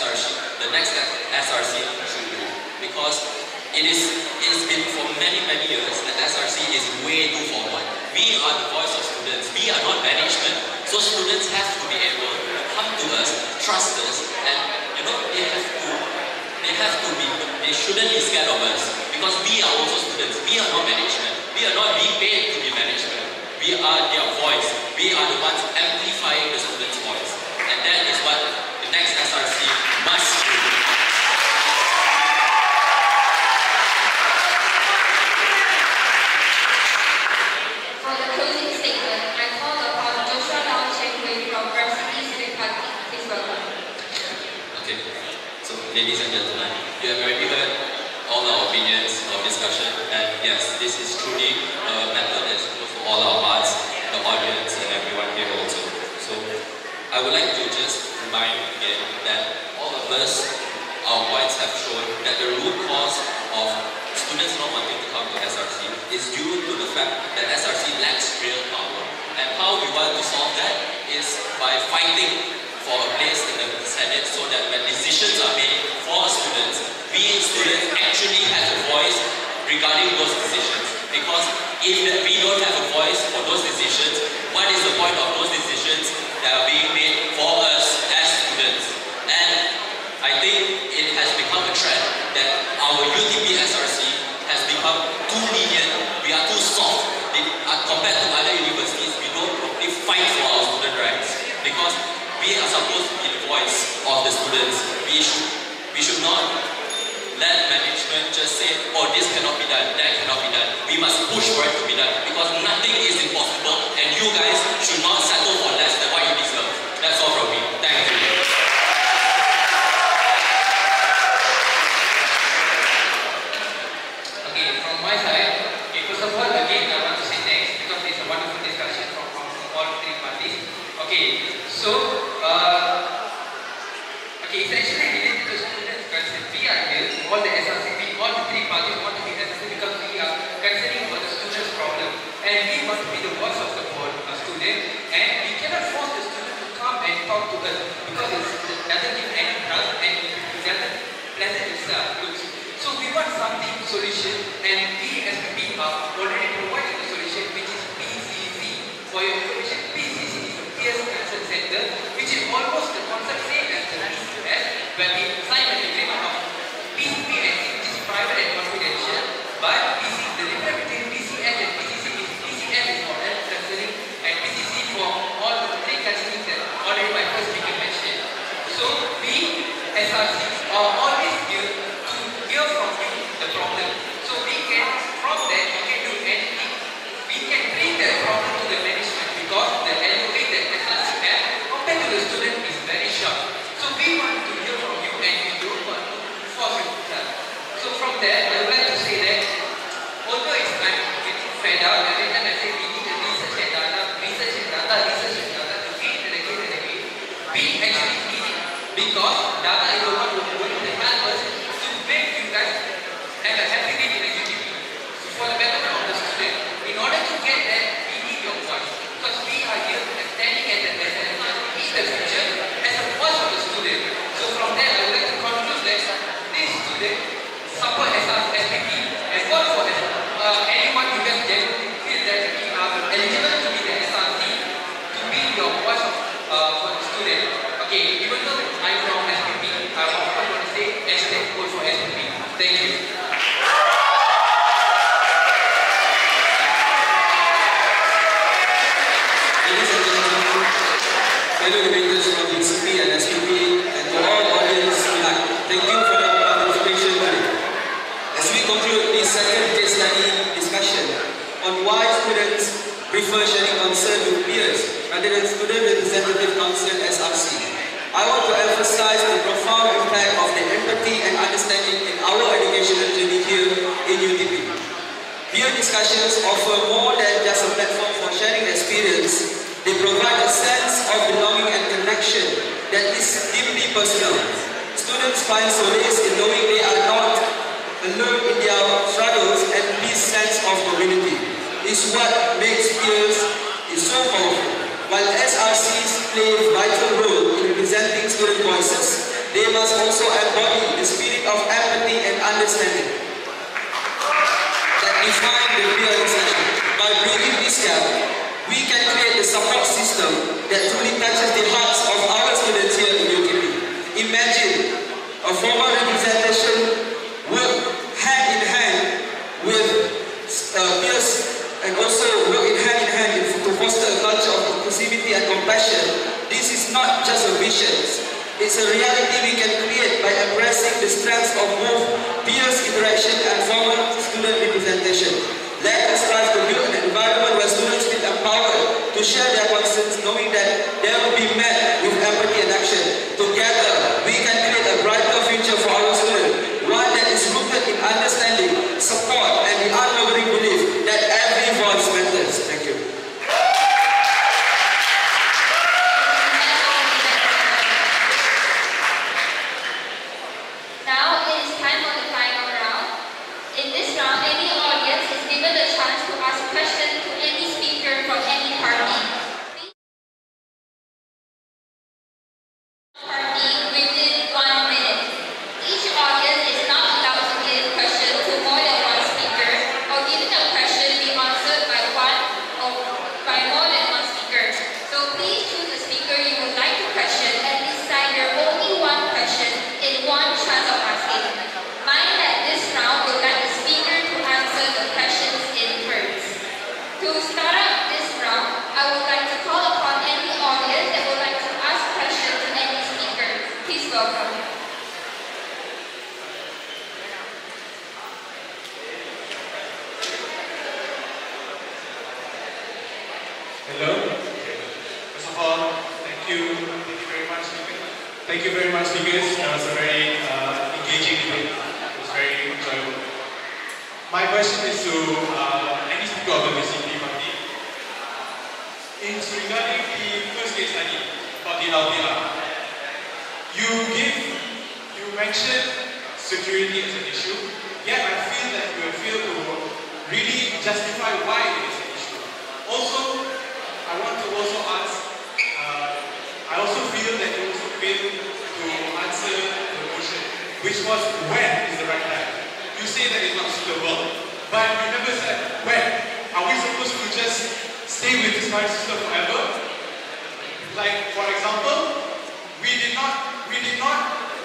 next step SRC should do. Because it's been for many years that SRC is way too formal. We are the voice of students. We are not management. So students have to be able to come to us, trust us, and they shouldn't be scared of us because we are also students. We are not management. We are not being paid to be management. We are their voice. We are the ones amplifying the students' voice. And that is what the next SRC must do. For the closing statement, I call upon Joshua Lau Cheng-Wei from Varsity Civic Party. Please welcome. Okay. So, ladies and gentlemen, you have already heard all our opinions, our discussion, and yes, this is truly a matter that is close to all our hearts, the audience, and everyone here also. So, I would like to just remind again that all of us, our points have shown that the root cause of students not wanting to come to SRC is due to the fact that SRC lacks real power. And how we want to solve that is by fighting for a place in the Senate so that when decisions are made for students, we students actually have a voice regarding those decisions. Because if we don't have a voice for those decisions, what is the point of those decisions that are being made for us as students? And I think it has become a trend that our UTP SRC has become too lenient, we are too soft. Compared to other universities, we don't properly fight for our student rights. Because we are supposed to be the voice of the students. We should not let management just say, oh, this cannot be done, that cannot be done. We must push for it to be done because nothing is impossible and you guys should not settle for less than what you deserve. That's all from me. Thank you. Okay, from my side, first of all, again, I want to say thanks because it's a wonderful discussion from all three parties. Okay, so, it's actually related to students concern. We are here, all the SRC, all the three parties want to be SRC because we are concerning about the students' problem. And we want to be the voice of the student. And we cannot force the student to come and talk to us because it doesn't give any trust and it doesn't pleasant itself. So we want something solution and we as we are already providing the solution which is PCC. For your information, PCC is a peer concern center which is almost the concept same as the PCS where we sign an agreement of PCP and which is private and confidential, but the difference between PCS and PCC is PCS is for health counseling and PCC for all the three counseling that already my first speaker mentioned. SRCs are always here to hear from you the problem. So we can, from that, we can do anything. We can bring that problem to the management because the LOA that SRC have compared to the student is very short. So we want to hear from you and we don't want to force you to tell. So from there, I would like to say that although it's I'm getting fed up, every time I say we need to research and data to gain and again, we actually need it because data is the one who is going to help us to make you guys have a happy day in the UTP. So for the betterment of the student, in order to get that, we need your voice because we are here standing at the in the future as a voice of the student. So from there, I would like to conclude that this student support as our SPP and work for anyone who gets genuinely feel that we are eligible to be the SRC to be your voice for the student. Okay, even though I'm from SPP, I of course want to say hashtag vote for SPP. Thank you. Ladies and gentlemen, fellow debaters from UTP and SPP, and to all audience alike, thank you for your participation today. As we conclude this second case study discussion on why students prefer sharing concern with peers rather than Student Representative Council SRC, I want to emphasize the profound impact of the empathy and understanding in our educational journey here in UTP. Peer discussions offer more than just a platform for sharing experience. They provide a sense of belonging and connection that is deeply personal. Students find solace in knowing they are not alone in their struggles, and this sense of community is what makes peers so powerful. While SRCs play a vital role in representing student voices, they must also embody the spirit of empathy and understanding that define the peer discussion. By bridging this gap, we can create a support system that truly touches the hearts of our students here in UTP. Imagine a formal representation work hand in hand with peers and also work hand in hand to foster a culture of inclusivity and compassion. This is not just a vision. It's a reality we can create by embracing the strengths of both peers interaction and formal student representation. Let us strive to build an environment where students feel empowered to share their concerns, knowing that they will be met with empathy and action. Together, we can create a brighter future for our students, one that is rooted in understanding, support, and the unwavering belief that every voice matters. Thank you. Now it is time for the final round. In this round, any audience is given the chance to ask questions to any speaker from any party. Within 1 minute. Each audience is not allowed to give questions to more than one speaker, or giving a question be answered by one or by more than one speaker. So please choose the speaker you would like to question and decide your only one question in one chance of asking. Mind that this round will like the speaker to answer the questions in turns. To start up this round, I would like to call upon any audience that would like to ask questions to any speaker. Please welcome. Hello. First of all, thank you very much. Thank you very much, speakers. That was a very engaging debate. It was very enjoyable. My question is to any speaker of the VCP party. It's regarding the first case study about the LPR. You mentioned security as an issue, yet I feel that you have failed to really justify why it is an issue. Also, I want to also ask, I also feel that you also failed to answer the question, which was when is the right time. You say that it's not suitable, but you never said when. Are we supposed to just stay with this current system forever? Like, for example, we did not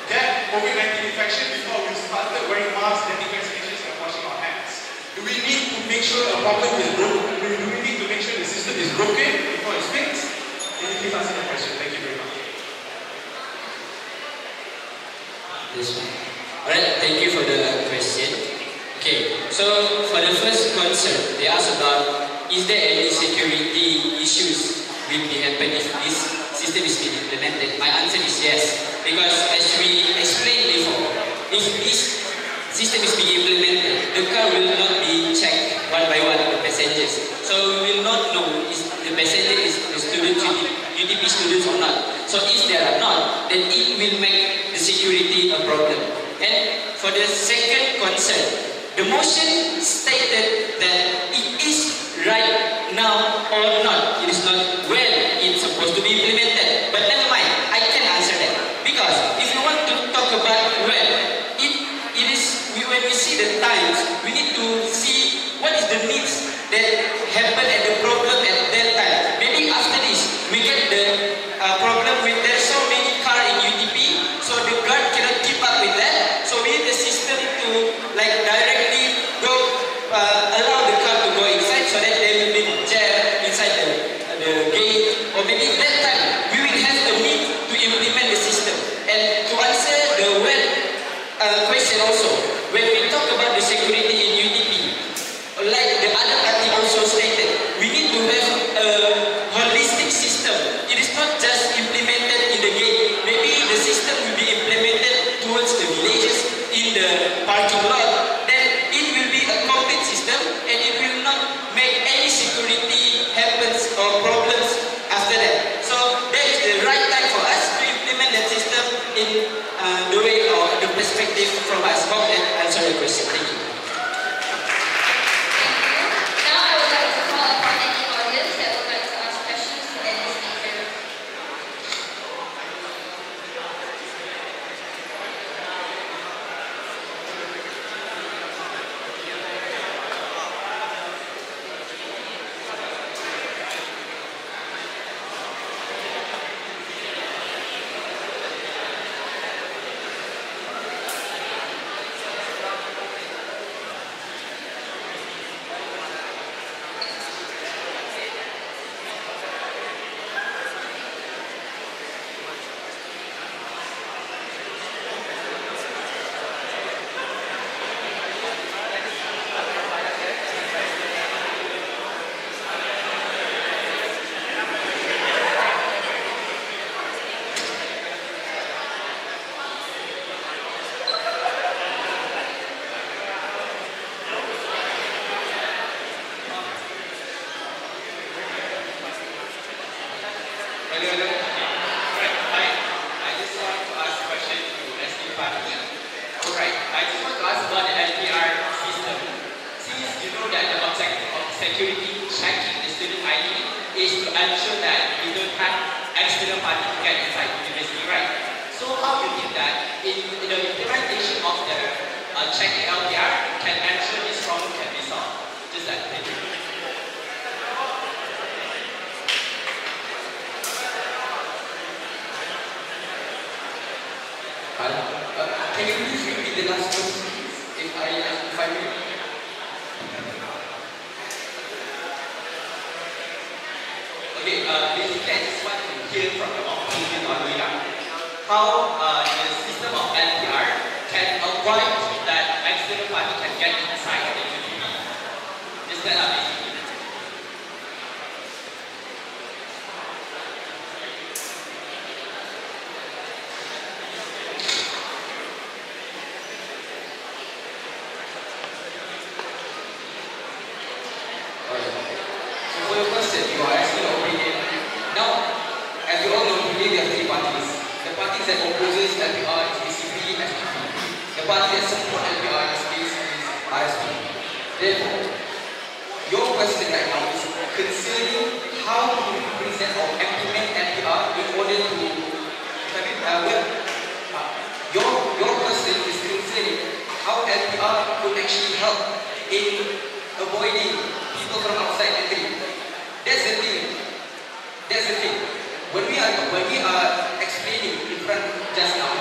get COVID-19 infection before we started wearing masks, getting vaccinations, and washing our hands. Do we need to make sure a problem is broken? Do we need to make sure the system is broken before it's fixed? Can you please answer the question? Thank you very much. This one. Alright, thank you for the question. Okay, so for the first concern, they asked about is there any security issues will be happen if this system is being implemented? My answer is yes, because as we explained before, if this system is being implemented, the car will not be checked one by one, the passengers. So we will not know if the passenger is the student, UTP students or not. So if there are not, then it will make the security a problem. And for the second concern, the motion stated that it is right now or not. It is not when it's supposed to be implemented. But never mind, I can answer that. Because if you want to talk about when, it is when we see the times, we need to see what is the needs that happen and the problem at that time. Maybe after this, we get the problem with there's so many cars in UTP, so the guard cannot keep up with that. So we need the system to like directly go allow the car to go inside, so that they will be jammed inside the gate. Or maybe that time we will have the need to implement the system. And to answer the when question also, when we talk about the security in UTP, like the other party also stated, we need to have a holistic system. It is not just implemented in the gate. Maybe the system will be implemented towards the villages, in the parking lot. Then it will be a complete system, and it will not make any security happens or problems after that. So that is the right time for us to implement that system in the way or the perspective from us. Hope that answer the question. Thank you. Now I would like to call upon any audience that would like to ask questions to any speaker. I just want to ask a question to SK Party. Alright, I just want to ask about the LPR system. Since you know that the objective of security checking the student ID is to ensure that we don't have external party to get inside university, right? So how do you think that in the implementation of the checking LPR can ensure this problem can be solved? Just that, thank you. Can you please repeat the last question, if I may? Okay, basically I just want to hear from your opinion on how the system of LPR can avoid that external party can get inside the UTP. Just that basically. So for your question, you are asking your opinion. Now, as you all know, today there are three parties. The parties that opposes LPR is basically SPP. The party that support LPR in this case is RSP. Therefore, your question right now is concerning how to represent or implement LPR in order to your question is concerning how LPR could actually help in avoiding people from outside entering. That's the thing. That's the thing. When we are explaining in front just now,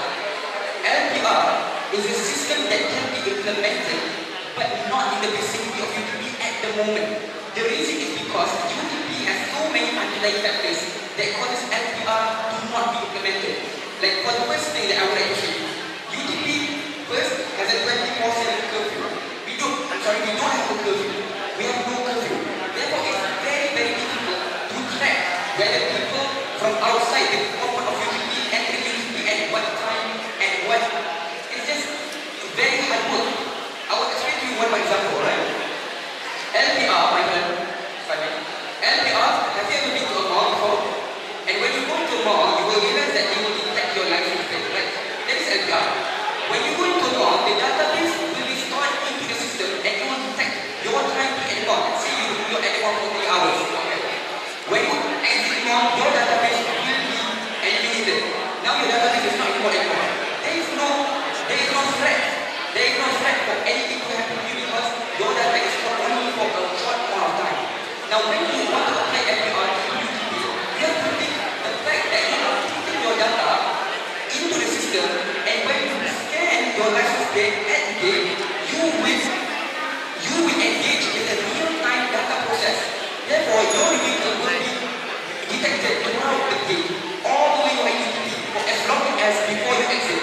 LPR is a system that can be implemented, but not in the vicinity of UTP at the moment. The reason is because UTP has so many underlying factors that causes LPR to not be implemented. Like for the first thing that I would like to say, UTP Now your database is not important anymore. There is no threat. There is no threat for anything to happen to you because your data is not only for a short amount of time. Now when you want to apply FPR to UTP, you have to think the fact that you are putting your data into the system, and when you scan your license plate at the gate, you will engage in a real-time data process. Therefore, your vehicle will be detected throughout the gate, all the way to UTP, for as long as before you exit.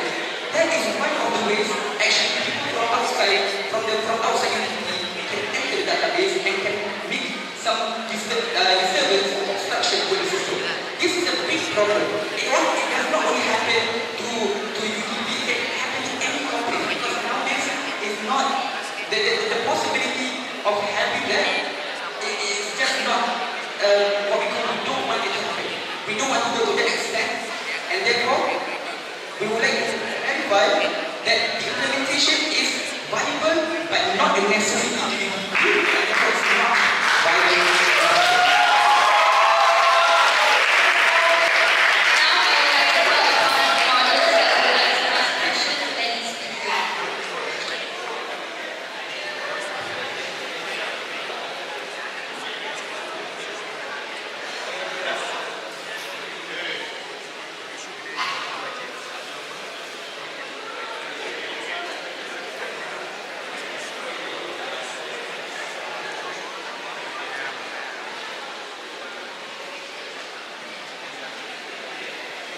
That is one of the ways actually people from outside UTP can enter the database and can make some disturbance or obstruction to the system. This is a big problem. It does not only happen to UTP, it can happen to any company because nowadays is not the possibility of having that is just not what we call we don't want it to happen. We don't want to go to that extent, and therefore we would like to verify that the implementation is viable but not a necessity to be it's not viable.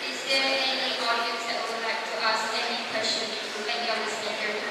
Is there any audience that would like to ask any question to any of the speakers?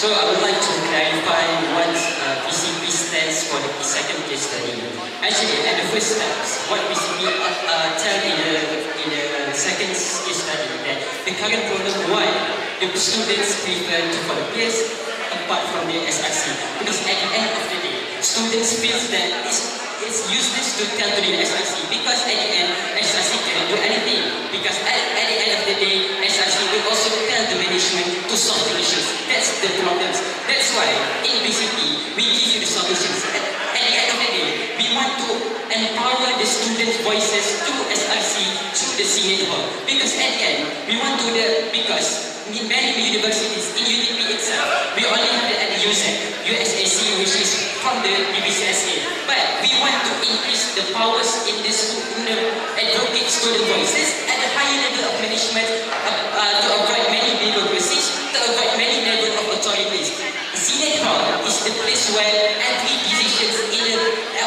So I would like to clarify what PCP stands for the second case study. Actually, at the first steps, what PCP tell in the second case study that the current problem why the students prefer to follow peers apart from the SRC, because at the end of the day, students feel that it's useless to tell to the SRC because at the end, SRC cannot do anything because at the end of the day, SRC will also tell the management to solve the issues. That's the problems. That's why in BCP, we give you the solutions. At the end of the day, we want to empower the students' voices through SRC, through the Senate Hall. Because at the end, we want to because in many universities, in UTP itself, we only have the USAC, which is from the BBCSA. But we want to increase the powers in the advocate student voices at the higher level of management to avoid many bureaucracies, to avoid many levels of authorities. Senate Hall is the place where every decisions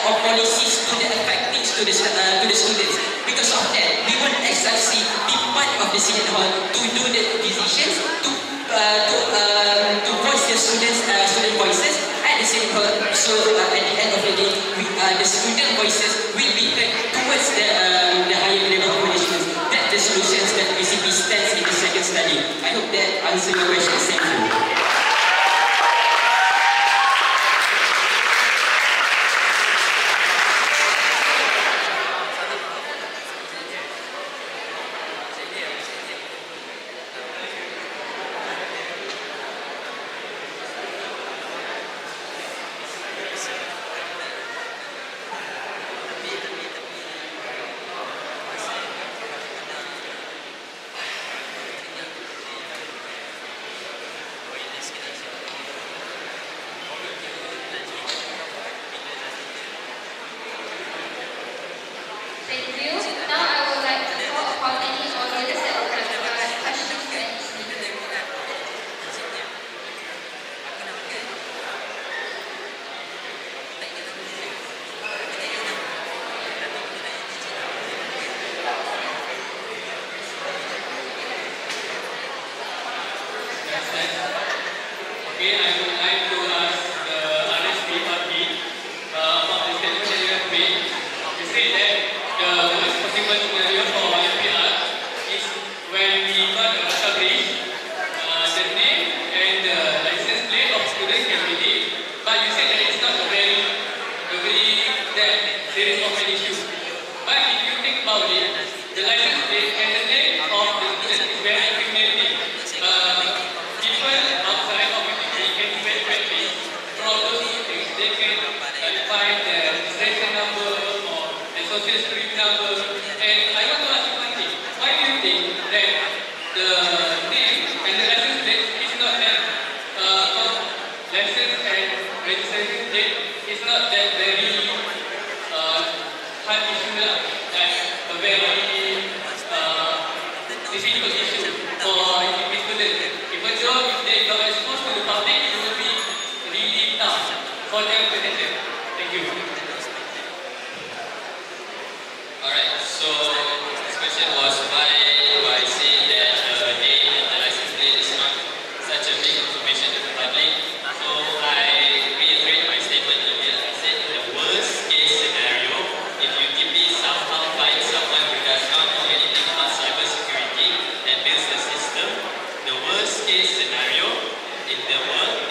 or policies to the affect things to the students. Because of that, we want SRC be part of the the Senate Hall to do the decisions, to voice the student voices at the Senate Hall. So at the end of the day, the student voices will be heard towards the higher level of management. That's the solutions that basically stands in the second study. I hope that answers your question. Thank you. Thank you. Now I would like to call upon any audience that would like to ask questions to any speaker. Okay, I would like to ask the RSP party about the statement that you have made. You say that the worst possible scenario for NPR is when we got a establish the name and the license plate of students can be named, but you said that it's not a very that serious of an issue. But if you think about it, the license plate and the name of the student is very incriminating. People outside of UTP can very quickly from those two things. They can find the registration number or the social security number. And I want to ask you one thing. Why do you think that the name and the license plate is not that license and registration plate is not that very hard issue lah, like a very difficult issue for UTP students. Even though if they got exposed to the public, it will be really tough for them to handle. Thank you. Alright, so this question was why do I say that the name and the license plate is not such a big information to the public? So I reiterate my statement earlier. I said the worst case scenario, if UTP somehow finds someone who does not know anything about cybersecurity and builds the system, the worst case scenario in their world,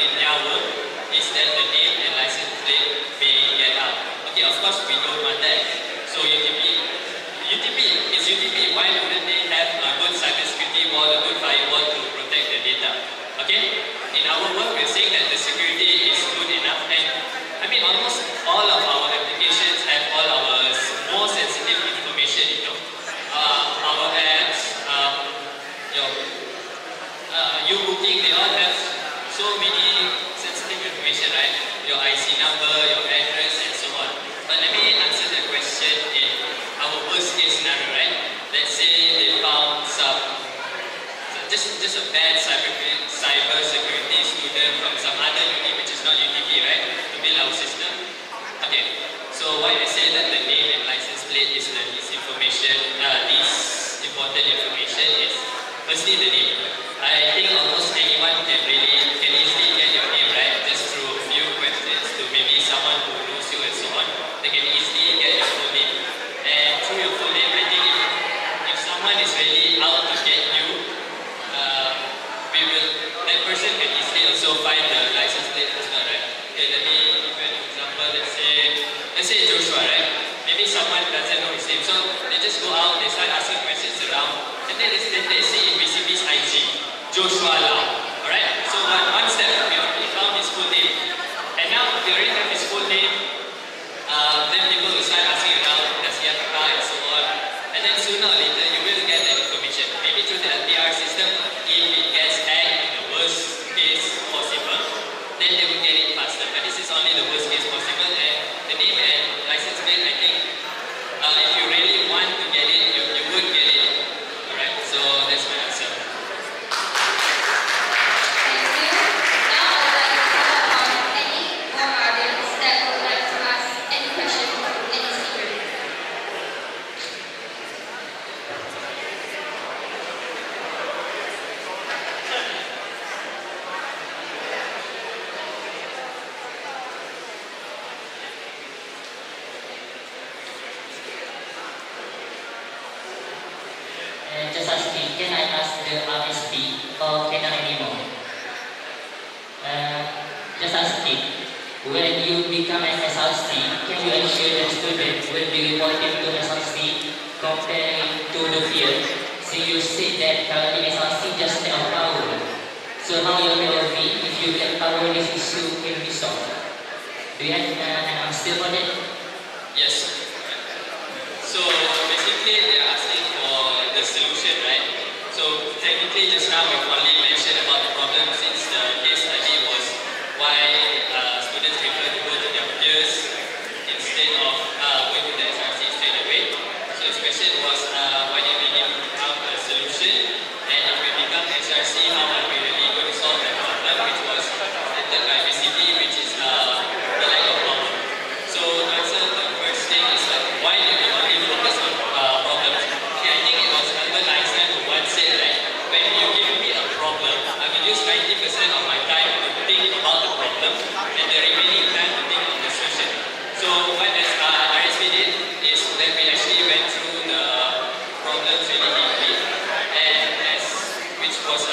is that the name and license plate may get out. Okay, of course we don't want that. So UTP is UTP. Why wouldn't they have a good cybersecurity wall, a good firewall to protect the data? Okay, in our work we're saying that the security is good enough, and I mean almost all of our applications have all our more sensitive information. Our apps, your booking, they all have so many sensitive information, right? Your IC number, your address, and so on. But let me answer the question in our worst case scenario, right? Let's say they found just a bad cyber security student from some other uni which is not UTP, right? To build our system. Okay, so why I say that the name and license plate is the least important information is firstly the name. I think almost anyone can easily get your name, right? Just through a few questions to maybe someone who knows you and so on. They can easily get your full name. And through your full name, I think if someone is really out to get you, that person can easily also find the license plate as well, right? Okay, let me give you an example. Let's say Joshua, right? Maybe someone doesn't know his name, so they just go out, they start asking questions around, and then they see in BCB's IG, Joshua Lau. Alright? So one step, we already found his full name. And now we already have his full name, then people will start asking around, does he have a car and so on. And then sooner or later you will get that information. Maybe through the LPR system, if it gets hacked in the worst case possible, then they will get it faster. But this is only the worst case possible, and the name and license plate, I think, if you really want to get it, you would get it. Alright, so that's my answer. just asking, can I ask the RSP or cannot anymore? Just asking, when you become an SRC, can you ensure the student will be reported to SRC comparing to the field? So you said that currently SRC just take power. So how you will be if you get power, this issue can be solved? Do you have an answer for that? Yes. So basically they are asking for the solution, right? So technically just now we've only mentioned about the problem since the case study was why students prefer to go to their peers instead of going to the SRC straight away. So his question was why did we give out a solution, and if we become SRC, how are we really going to solve that problem, which was stated by BCD, which is the lack of power. So to answer the first thing is like, why did we only focus on problems? Okay, I think it was Albert Einstein who once said, right, when you give me a problem, I will use 90% of my time to think about the problem and the remaining time to think of the solution. So what RSP did is that we actually went through the problems really deeply, and which was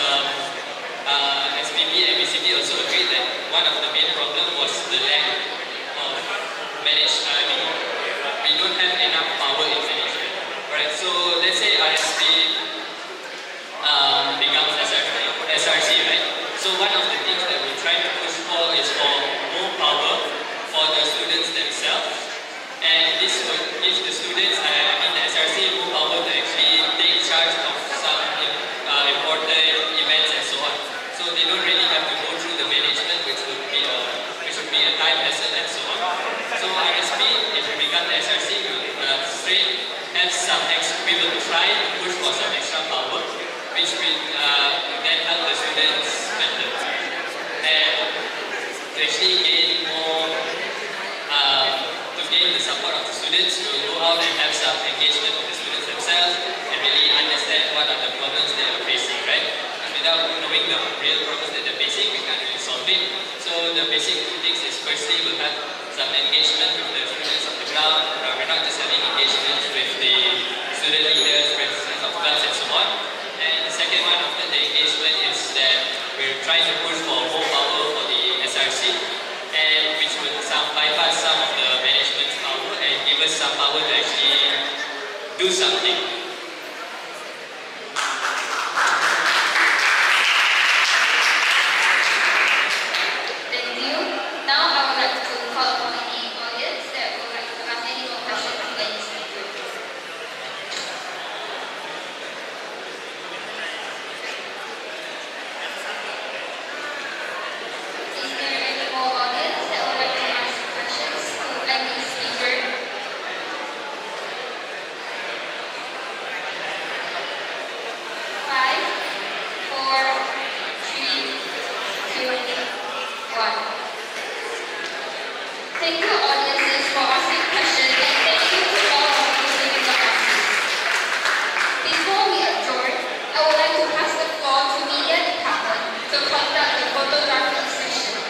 SPP and BCP also agreed that one of the main problems was the lack of we don't have enough power in management. Right? So let's say RSP becomes SRC, right? So one of the things that we try to push for is for more power for the students themselves, and this would give the students, the SRC, more power to actually take charge of some important events and so on. So they don't really have to go through the management, which would be a time hassle and so on. So RSP, if we become the SRC, we will straight have some we will try to push for some extra power, which will then help the students better. And to actually gain more, to gain the support of the students, we will go out and have some engagement with the students themselves and really understand what are the problems they are facing, right? Because without knowing the real problems that they're facing, we can't really solve it. So the basic two things is, firstly, we'll have some engagement with the students on the ground. We're not just having engagements with the student leaders, presidents of class and so on. And the second one after the engagement is that we're trying to push for more power for the SRC, and which would bypass some of the management's power and give us some power to actually do something. Thank you. Now I would like to call upon any audience that would like to ask any more questions to any speaker. Is there any more audience that would like to ask questions to any speaker? Five, four, three, two, one. Thank you, audiences, for asking questions, and thank you to all of you giving the answers. Before we adjourn, I would like to pass the floor to media department to conduct the photography session.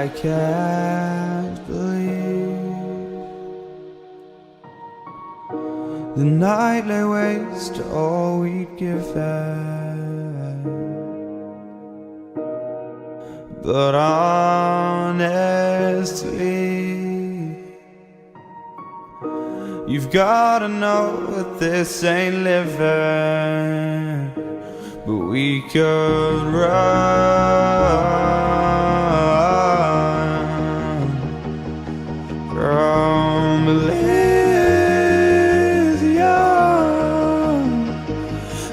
I can't believe the night lay waste to all we'd given. But honestly, you've gotta know that this ain't living. But we could run from Elysium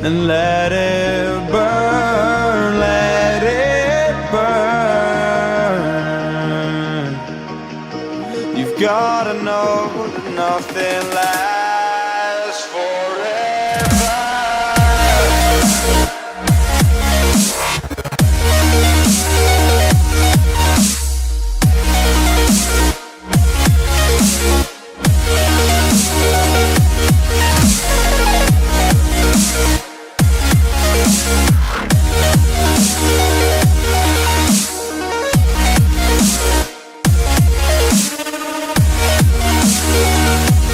and let it